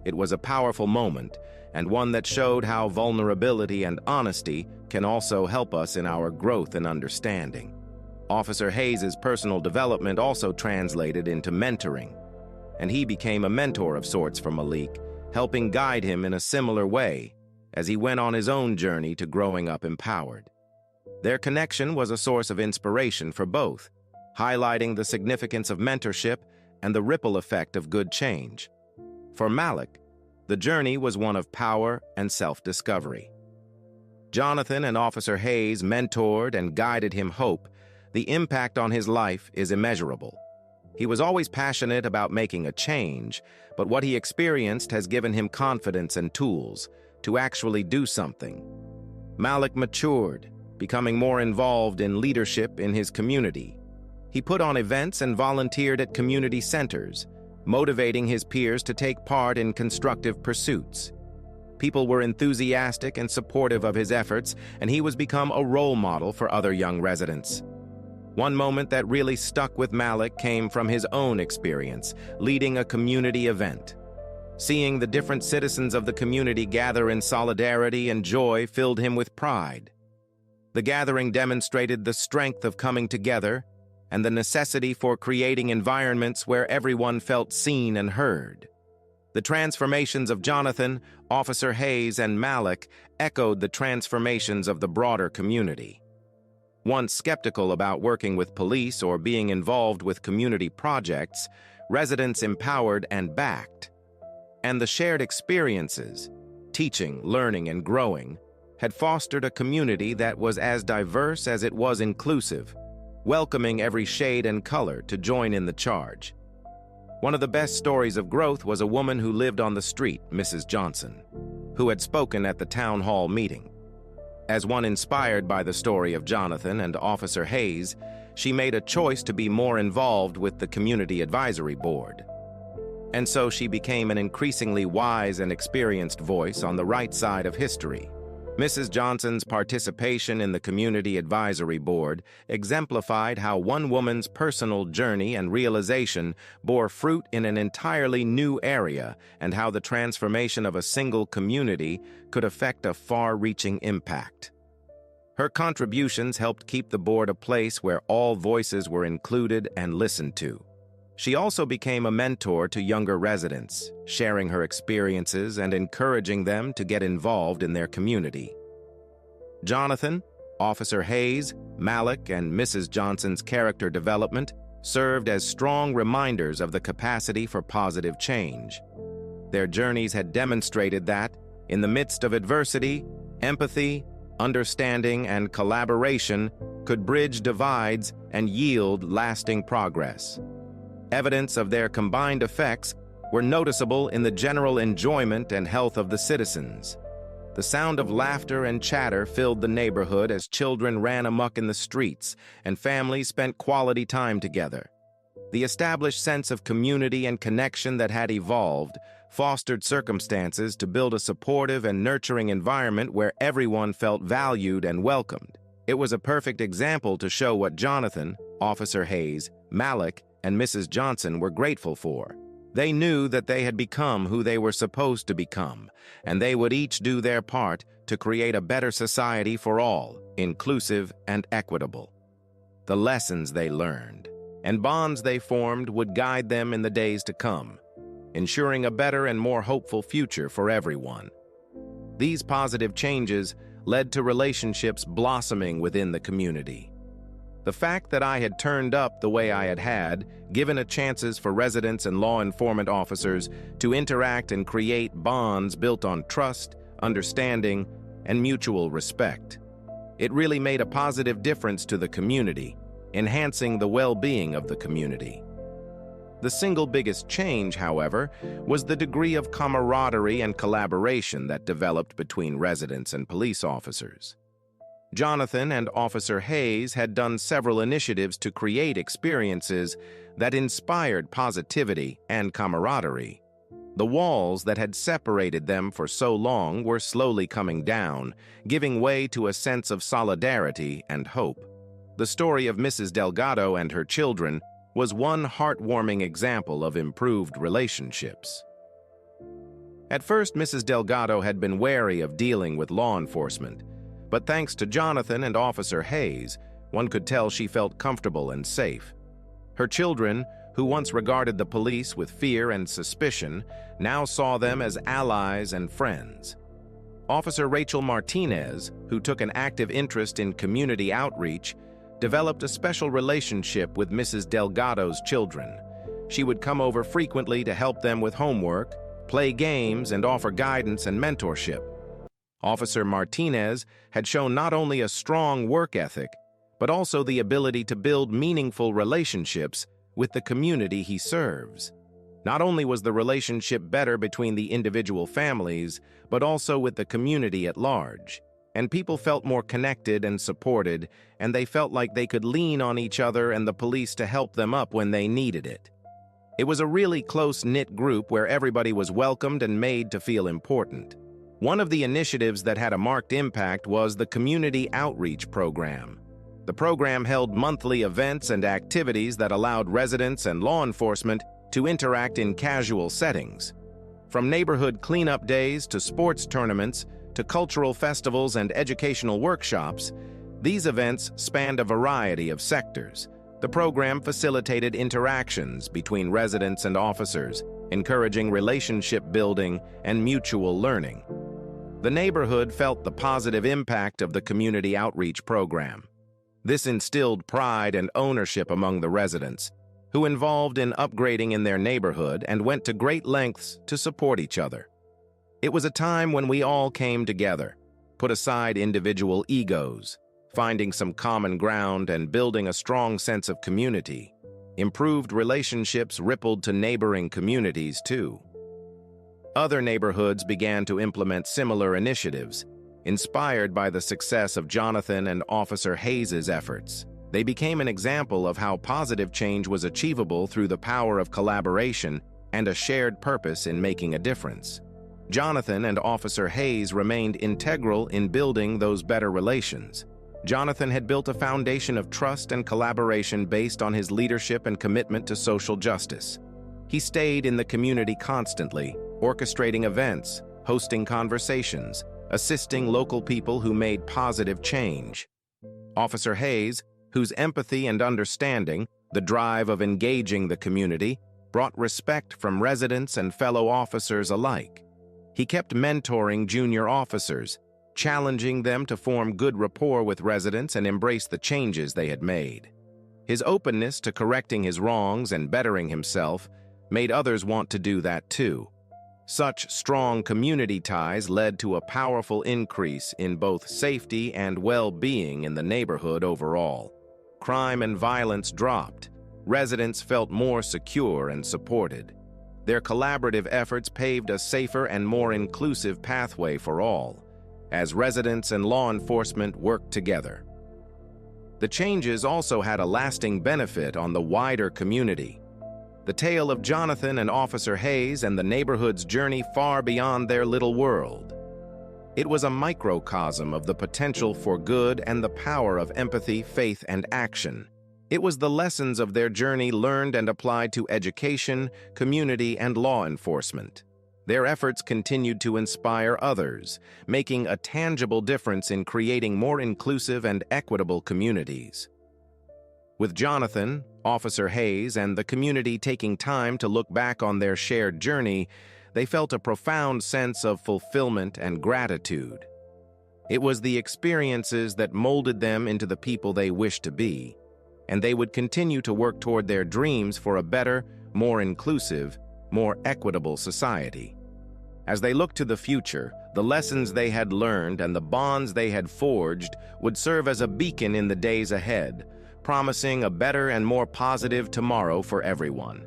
It was a powerful moment, and one that showed how vulnerability and honesty can also help us in our growth and understanding. Officer Hayes' personal development also translated into mentoring, and he became a mentor of sorts for Malik, helping guide him in a similar way as he went on his own journey to growing up empowered. Their connection was a source of inspiration for both, highlighting the significance of mentorship and the ripple effect of good change. For Malik, the journey was one of power and self-discovery. Jonathan and Officer Hayes mentored and guided him hope. The impact on his life is immeasurable. He was always passionate about making a change, but what he experienced has given him confidence and tools to actually do something. Malik matured, becoming more involved in leadership in his community. He put on events and volunteered at community centers, motivating his peers to take part in constructive pursuits. People were enthusiastic and supportive of his efforts, and he was become a role model for other young residents. One moment that really stuck with Malik came from his own experience, leading a community event. Seeing the different citizens of the community gather in solidarity and joy filled him with pride. The gathering demonstrated the strength of coming together and the necessity for creating environments where everyone felt seen and heard. The transformations of Jonathan, Officer Hayes, and Malik echoed the transformations of the broader community. Once skeptical about working with police or being involved with community projects, residents empowered and backed. And the shared experiences, teaching, learning, and growing, had fostered a community that was as diverse as it was inclusive, welcoming every shade and color to join in the charge. One of the best stories of growth was a woman who lived on the street, Mrs. Johnson, who had spoken at the town hall meeting. As one inspired by the story of Jonathan and Officer Hayes, she made a choice to be more involved with the Community Advisory Board. And so she became an increasingly wise and experienced voice on the right side of history. Mrs. Johnson's participation in the Community Advisory Board exemplified how one woman's personal journey and realization bore fruit in an entirely new area, and how the transformation of a single community could affect a far-reaching impact. Her contributions helped keep the board a place where all voices were included and listened to. She also became a mentor to younger residents, sharing her experiences and encouraging them to get involved in their community. Jonathan, Officer Hayes, Malik, and Mrs. Johnson's character development served as strong reminders of the capacity for positive change. Their journeys had demonstrated that, in the midst of adversity, empathy, understanding, and collaboration could bridge divides and yield lasting progress. Evidence of their combined effects were noticeable in the general enjoyment and health of the citizens. The sound of laughter and chatter filled the neighborhood as children ran amok in the streets and families spent quality time together. The established sense of community and connection that had evolved fostered circumstances to build a supportive and nurturing environment where everyone felt valued and welcomed. It was a perfect example to show what Jonathan, Officer Hayes, Malik, and Mrs. Johnson were grateful for. They knew that they had become who they were supposed to become, and they would each do their part to create a better society for all, inclusive and equitable. The lessons they learned and bonds they formed would guide them in the days to come, ensuring a better and more hopeful future for everyone. These positive changes led to relationships blossoming within the community. The fact that I had turned up the way I had given a chances for residents and law enforcement officers to interact and create bonds built on trust, understanding, and mutual respect. It really made a positive difference to the community, enhancing the well-being of the community. The single biggest change, however, was the degree of camaraderie and collaboration that developed between residents and police officers. Jonathan and Officer Hayes had done several initiatives to create experiences that inspired positivity and camaraderie. The walls that had separated them for so long were slowly coming down, giving way to a sense of solidarity and hope. The story of Mrs. Delgado and her children was one heartwarming example of improved relationships. At first, Mrs. Delgado had been wary of dealing with law enforcement, but thanks to Jonathan and Officer Hayes, one could tell she felt comfortable and safe. Her children, who once regarded the police with fear and suspicion, now saw them as allies and friends. Officer Rachel Martinez, who took an active interest in community outreach, developed a special relationship with Mrs. Delgado's children. She would come over frequently to help them with homework, play games, and offer guidance and mentorship. Officer Martinez had shown not only a strong work ethic, but also the ability to build meaningful relationships with the community he serves. Not only was the relationship better between the individual families, but also with the community at large. And people felt more connected and supported, and they felt like they could lean on each other and the police to help them up when they needed it. It was a really close-knit group where everybody was welcomed and made to feel important. One of the initiatives that had a marked impact was the Community Outreach Program. The program held monthly events and activities that allowed residents and law enforcement to interact in casual settings. From neighborhood cleanup days to sports tournaments to cultural festivals and educational workshops, these events spanned a variety of sectors. The program facilitated interactions between residents and officers, encouraging relationship building and mutual learning. The neighborhood felt the positive impact of the community outreach program. This instilled pride and ownership among the residents, who involved in upgrading in their neighborhood and went to great lengths to support each other. It was a time when we all came together, put aside individual egos, finding some common ground and building a strong sense of community. Improved relationships rippled to neighboring communities too. Other neighborhoods began to implement similar initiatives, inspired by the success of Jonathan and Officer Hayes' efforts. They became an example of how positive change was achievable through the power of collaboration and a shared purpose in making a difference. Jonathan and Officer Hayes remained integral in building those better relations. Jonathan had built a foundation of trust and collaboration based on his leadership and commitment to social justice. He stayed in the community constantly, orchestrating events, hosting conversations, assisting local people who made positive change. Officer Hayes, whose empathy and understanding, the drive of engaging the community, brought respect from residents and fellow officers alike. He kept mentoring junior officers, challenging them to form good rapport with residents and embrace the changes they had made. His openness to correcting his wrongs and bettering himself made others want to do that too. Such strong community ties led to a powerful increase in both safety and well-being in the neighborhood overall. Crime and violence dropped. Residents felt more secure and supported. Their collaborative efforts paved a safer and more inclusive pathway for all, as residents and law enforcement worked together. The changes also had a lasting benefit on the wider community. The tale of Jonathan and Officer Hayes and the neighborhood's journey far beyond their little world. It was a microcosm of the potential for good and the power of empathy, faith, and action. It was the lessons of their journey learned and applied to education, community, and law enforcement. Their efforts continued to inspire others, making a tangible difference in creating more inclusive and equitable communities. With Jonathan, Officer Hayes, and the community taking time to look back on their shared journey, they felt a profound sense of fulfillment and gratitude. It was the experiences that molded them into the people they wished to be, and they would continue to work toward their dreams for a better, more inclusive, more equitable society. As they looked to the future, the lessons they had learned and the bonds they had forged would serve as a beacon in the days ahead, promising a better and more positive tomorrow for everyone.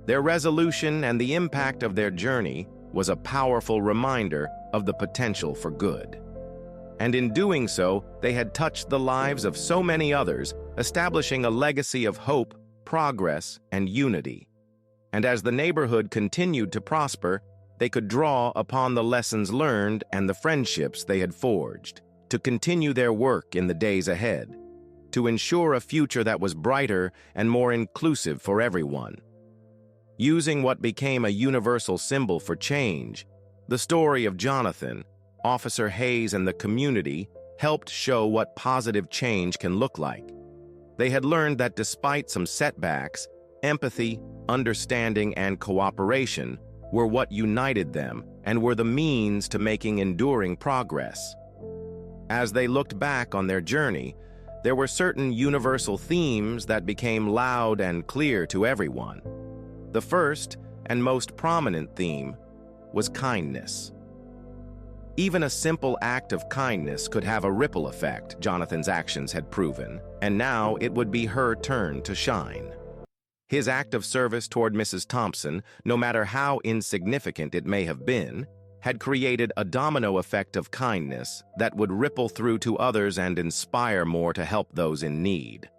Their resolution and the impact of their journey was a powerful reminder of the potential for good. And in doing so, they had touched the lives of so many others, establishing a legacy of hope, progress, and unity. And as the neighborhood continued to prosper, they could draw upon the lessons learned and the friendships they had forged to continue their work in the days ahead, to ensure a future that was brighter and more inclusive for everyone. Using what became a universal symbol for change, the story of Jonathan, Officer Hayes, and the community helped show what positive change can look like. They had learned that despite some setbacks, empathy, understanding, and cooperation were what united them and were the means to making enduring progress. As they looked back on their journey, there were certain universal themes that became loud and clear to everyone. The first and most prominent theme was kindness. Even a simple act of kindness could have a ripple effect, Jonathan's actions had proven, and now it would be her turn to shine. His act of service toward Mrs. Thompson, no matter how insignificant it may have been, had created a domino effect of kindness that would ripple through to others and inspire more to help those in need.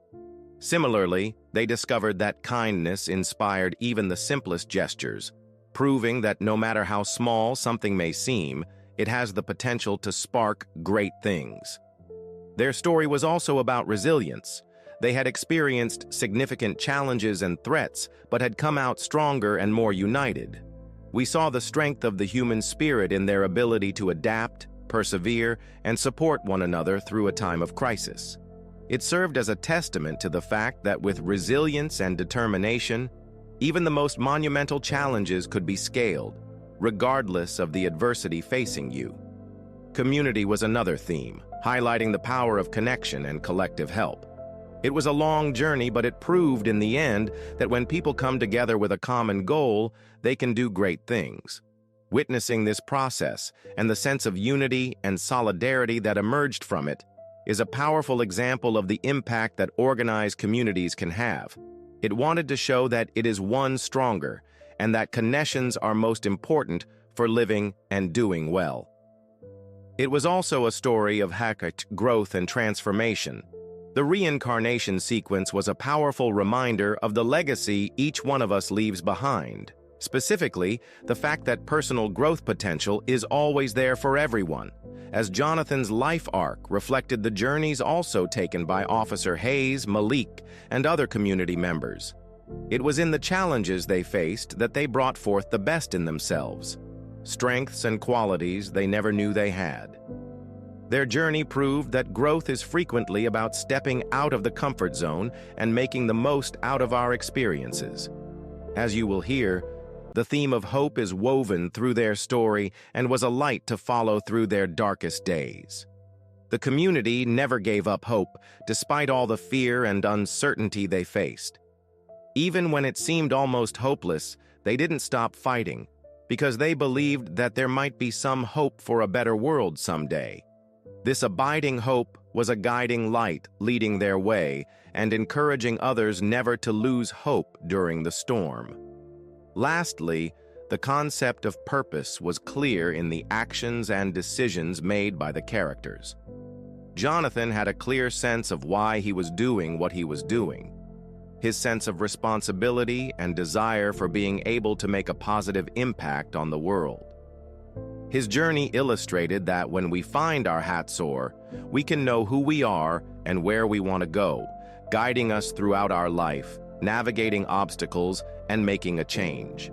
Similarly, they discovered that kindness inspired even the simplest gestures, proving that no matter how small something may seem, it has the potential to spark great things. Their story was also about resilience. They had experienced significant challenges and threats, but had come out stronger and more united. We saw the strength of the human spirit in their ability to adapt, persevere, and support one another through a time of crisis. It served as a testament to the fact that with resilience and determination, even the most monumental challenges could be scaled, regardless of the adversity facing you. Community was another theme, highlighting the power of connection and collective help. It was a long journey, but it proved in the end that when people come together with a common goal, they can do great things. Witnessing this process and the sense of unity and solidarity that emerged from it is a powerful example of the impact that organized communities can have. It wanted to show that it is one stronger and that connections are most important for living and doing well. It was also a story of growth and transformation. The reincarnation sequence was a powerful reminder of the legacy each one of us leaves behind. Specifically, the fact that personal growth potential is always there for everyone, as Jonathan's life arc reflected the journeys also taken by Officer Hayes, Malik, and other community members. It was in the challenges they faced that they brought forth the best in themselves, strengths and qualities they never knew they had. Their journey proved that growth is frequently about stepping out of the comfort zone and making the most out of our experiences. As you will hear, the theme of hope is woven through their story and was a light to follow through their darkest days. The community never gave up hope, despite all the fear and uncertainty they faced. Even when it seemed almost hopeless, they didn't stop fighting, because they believed that there might be some hope for a better world someday. This abiding hope was a guiding light leading their way and encouraging others never to lose hope during the storm. Lastly, the concept of purpose was clear in the actions and decisions made by the characters. Jonathan had a clear sense of why he was doing what he was doing. His sense of responsibility and desire for being able to make a positive impact on the world. His journey illustrated that when we find our Hatsor, we can know who we are and where we want to go, guiding us throughout our life, navigating obstacles, and making a change.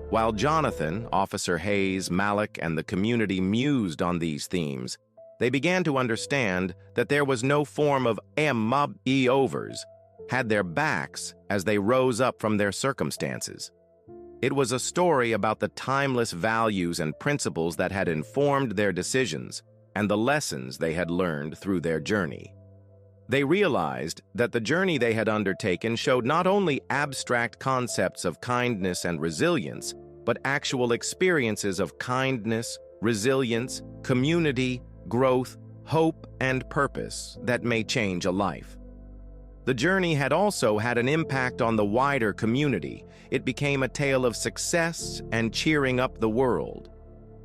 While Jonathan, Officer Hayes, Malik, and the community mused on these themes, they began to understand that there was no form of overs had their backs as they rose up from their circumstances. It was a story about the timeless values and principles that had informed their decisions and the lessons they had learned through their journey. They realized that the journey they had undertaken showed not only abstract concepts of kindness and resilience, but actual experiences of kindness, resilience, community, growth, hope, and purpose that may change a life. The journey had also had an impact on the wider community. It became a tale of success and cheering up the world.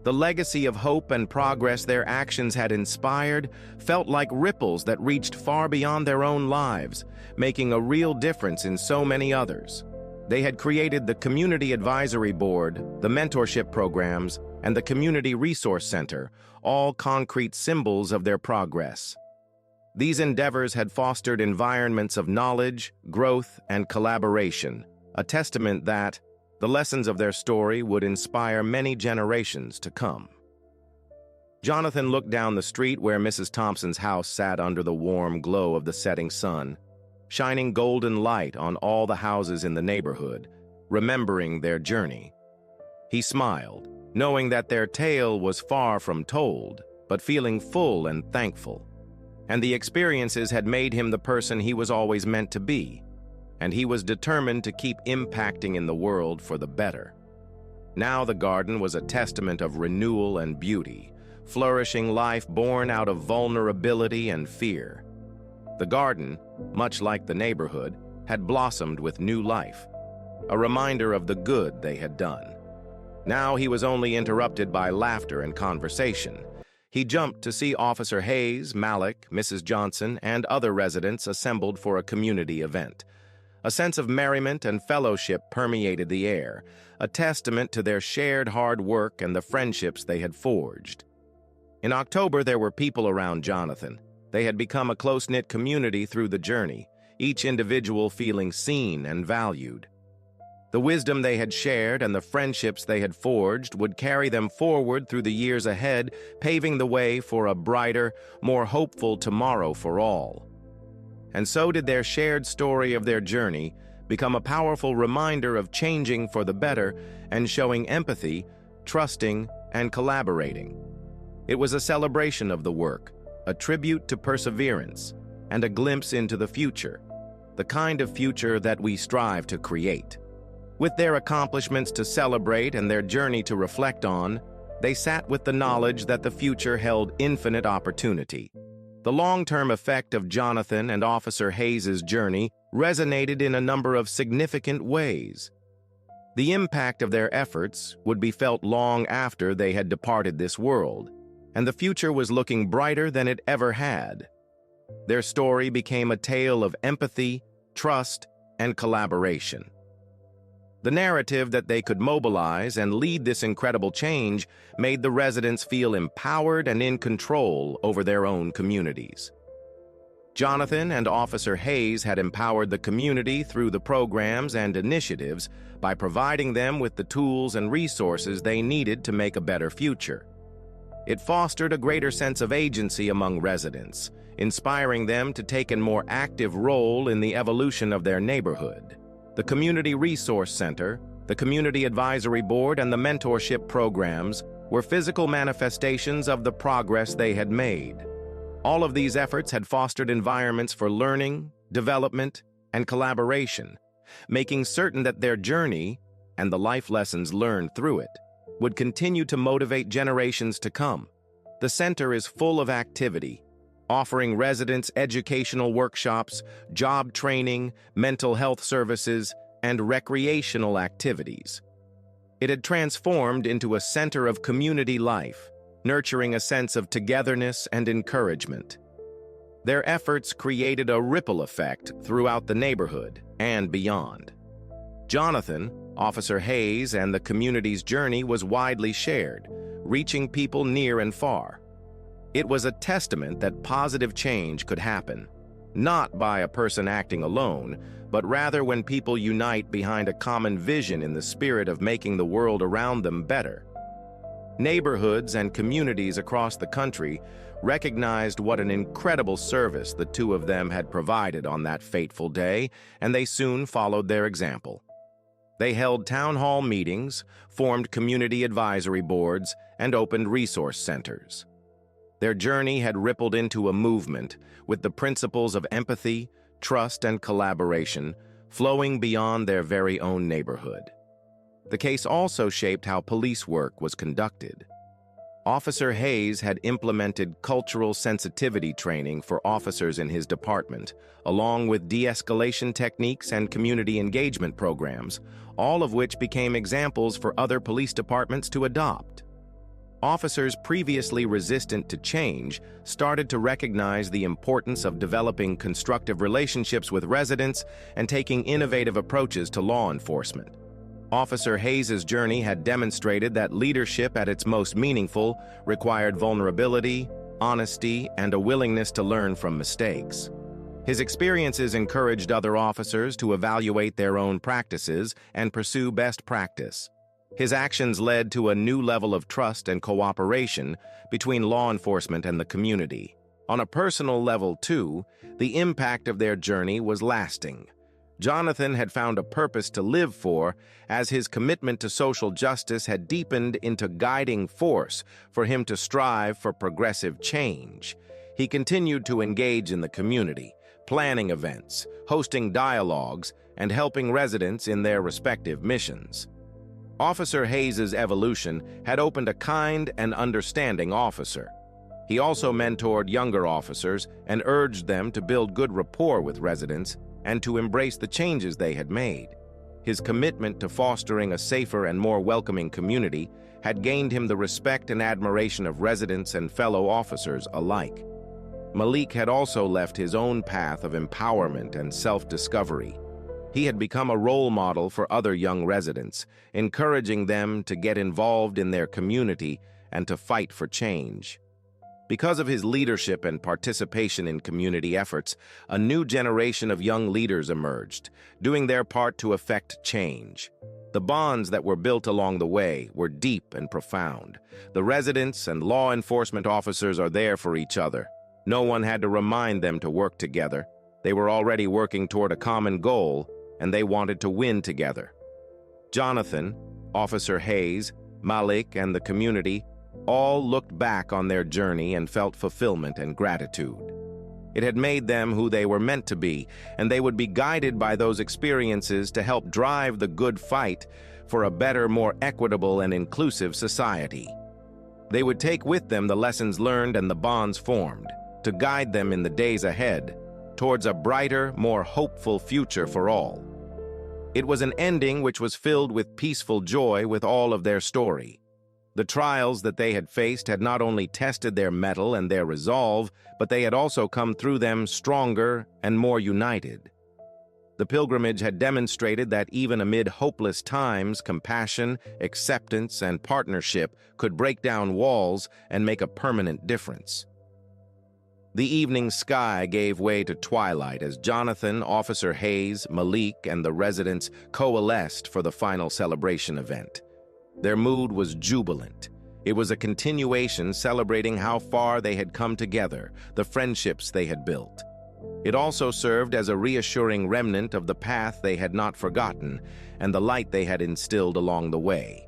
The legacy of hope and progress their actions had inspired felt like ripples that reached far beyond their own lives, making a real difference in so many others. They had created the Community Advisory Board, the mentorship programs, and the Community Resource Center, all concrete symbols of their progress. These endeavors had fostered environments of knowledge, growth, and collaboration, a testament that the lessons of their story would inspire many generations to come. Jonathan looked down the street where Mrs. Thompson's house sat under the warm glow of the setting sun, shining golden light on all the houses in the neighborhood, remembering their journey. He smiled, knowing that their tale was far from told, but feeling full and thankful. And the experiences had made him the person he was always meant to be, and he was determined to keep impacting in the world for the better. Now the garden was a testament of renewal and beauty, flourishing life born out of vulnerability and fear. The garden, much like the neighborhood, had blossomed with new life, a reminder of the good they had done. Now he was only interrupted by laughter and conversation. He jumped to see Officer Hayes, Malik, Mrs. Johnson, and other residents assembled for a community event. A sense of merriment and fellowship permeated the air, a testament to their shared hard work and the friendships they had forged. In October, there were people around Jonathan. They had become a close-knit community through the journey, each individual feeling seen and valued. The wisdom they had shared and the friendships they had forged would carry them forward through the years ahead, paving the way for a brighter, more hopeful tomorrow for all. And so did their shared story of their journey become a powerful reminder of changing for the better and showing empathy, trusting, and collaborating. It was a celebration of the work, a tribute to perseverance, and a glimpse into the future, the kind of future that we strive to create. With their accomplishments to celebrate and their journey to reflect on, they sat with the knowledge that the future held infinite opportunity. The long-term effect of Jonathan and Officer Hayes' journey resonated in a number of significant ways. The impact of their efforts would be felt long after they had departed this world, and the future was looking brighter than it ever had. Their story became a tale of empathy, trust, and collaboration. The narrative that they could mobilize and lead this incredible change made the residents feel empowered and in control over their own communities. Jonathan and Officer Hayes had empowered the community through the programs and initiatives by providing them with the tools and resources they needed to make a better future. It fostered a greater sense of agency among residents, inspiring them to take a more active role in the evolution of their neighborhood. The Community Resource Center, the Community Advisory Board, and the mentorship programs were physical manifestations of the progress they had made. All of these efforts had fostered environments for learning, development, and collaboration, making certain that their journey, and the life lessons learned through it, would continue to motivate generations to come. The center is full of activity, offering residents educational workshops, job training, mental health services, and recreational activities. It had transformed into a center of community life, nurturing a sense of togetherness and encouragement. Their efforts created a ripple effect throughout the neighborhood and beyond. Jonathan, Officer Hayes, and the community's journey was widely shared, reaching people near and far. It was a testament that positive change could happen, not by a person acting alone, but rather when people unite behind a common vision in the spirit of making the world around them better. Neighborhoods and communities across the country recognized what an incredible service the two of them had provided on that fateful day, and they soon followed their example. They held town hall meetings, formed community advisory boards, and opened resource centers. Their journey had rippled into a movement with the principles of empathy, trust, and collaboration flowing beyond their very own neighborhood. The case also shaped how police work was conducted. Officer Hayes had implemented cultural sensitivity training for officers in his department, along with de-escalation techniques and community engagement programs, all of which became examples for other police departments to adopt. Officers previously resistant to change started to recognize the importance of developing constructive relationships with residents and taking innovative approaches to law enforcement. Officer Hayes' journey had demonstrated that leadership at its most meaningful required vulnerability, honesty, and a willingness to learn from mistakes. His experiences encouraged other officers to evaluate their own practices and pursue best practice. His actions led to a new level of trust and cooperation between law enforcement and the community. On a personal level, too, the impact of their journey was lasting. Jonathan had found a purpose to live for, as his commitment to social justice had deepened into guiding force for him to strive for progressive change. He continued to engage in the community, planning events, hosting dialogues, and helping residents in their respective missions. Officer Hayes' evolution had opened a kind and understanding officer. He also mentored younger officers and urged them to build good rapport with residents and to embrace the changes they had made. His commitment to fostering a safer and more welcoming community had gained him the respect and admiration of residents and fellow officers alike. Malik had also left his own path of empowerment and self-discovery. He had become a role model for other young residents, encouraging them to get involved in their community and to fight for change. Because of his leadership and participation in community efforts, a new generation of young leaders emerged, doing their part to effect change. The bonds that were built along the way were deep and profound. The residents and law enforcement officers are there for each other. No one had to remind them to work together. They were already working toward a common goal, and they wanted to win together. Jonathan, Officer Hayes, Malik, and the community all looked back on their journey and felt fulfillment and gratitude. It had made them who they were meant to be, and they would be guided by those experiences to help drive the good fight for a better, more equitable and inclusive society. They would take with them the lessons learned and the bonds formed, to guide them in the days ahead towards a brighter, more hopeful future for all. It was an ending which was filled with peaceful joy with all of their story. The trials that they had faced had not only tested their mettle and their resolve, but they had also come through them stronger and more united. The pilgrimage had demonstrated that even amid hopeless times, compassion, acceptance, and partnership could break down walls and make a permanent difference. The evening sky gave way to twilight as Jonathan, Officer Hayes, Malik, and the residents coalesced for the final celebration event. Their mood was jubilant. It was a continuation celebrating how far they had come together, the friendships they had built. It also served as a reassuring remnant of the path they had not forgotten and the light they had instilled along the way.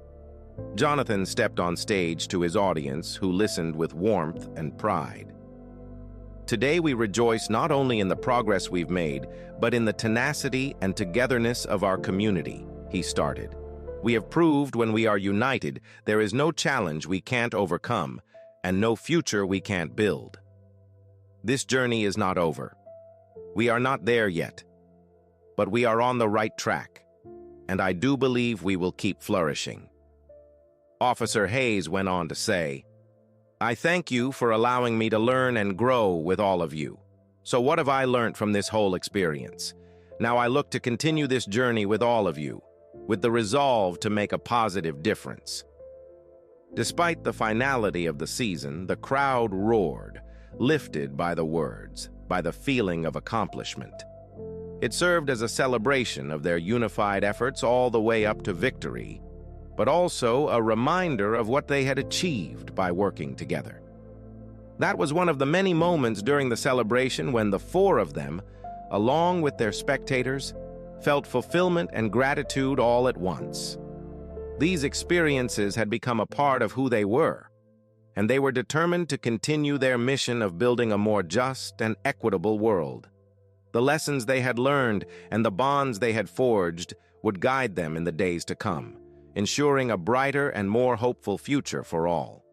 Jonathan stepped on stage to his audience, who listened with warmth and pride. Today we rejoice not only in the progress we've made, but in the tenacity and togetherness of our community, he started. We have proved when we are united, there is no challenge we can't overcome, and no future we can't build. This journey is not over. We are not there yet, but we are on the right track, and I do believe we will keep flourishing. Officer Hayes went on to say, I thank you for allowing me to learn and grow with all of you. So what have I learned from this whole experience? Now I look to continue this journey with all of you, with the resolve to make a positive difference. Despite the finality of the season, the crowd roared, lifted by the words, by the feeling of accomplishment. It served as a celebration of their unified efforts all the way up to victory, but also a reminder of what they had achieved by working together. That was one of the many moments during the celebration when the four of them, along with their spectators, felt fulfillment and gratitude all at once. These experiences had become a part of who they were, and they were determined to continue their mission of building a more just and equitable world. The lessons they had learned and the bonds they had forged would guide them in the days to come, ensuring a brighter and more hopeful future for all.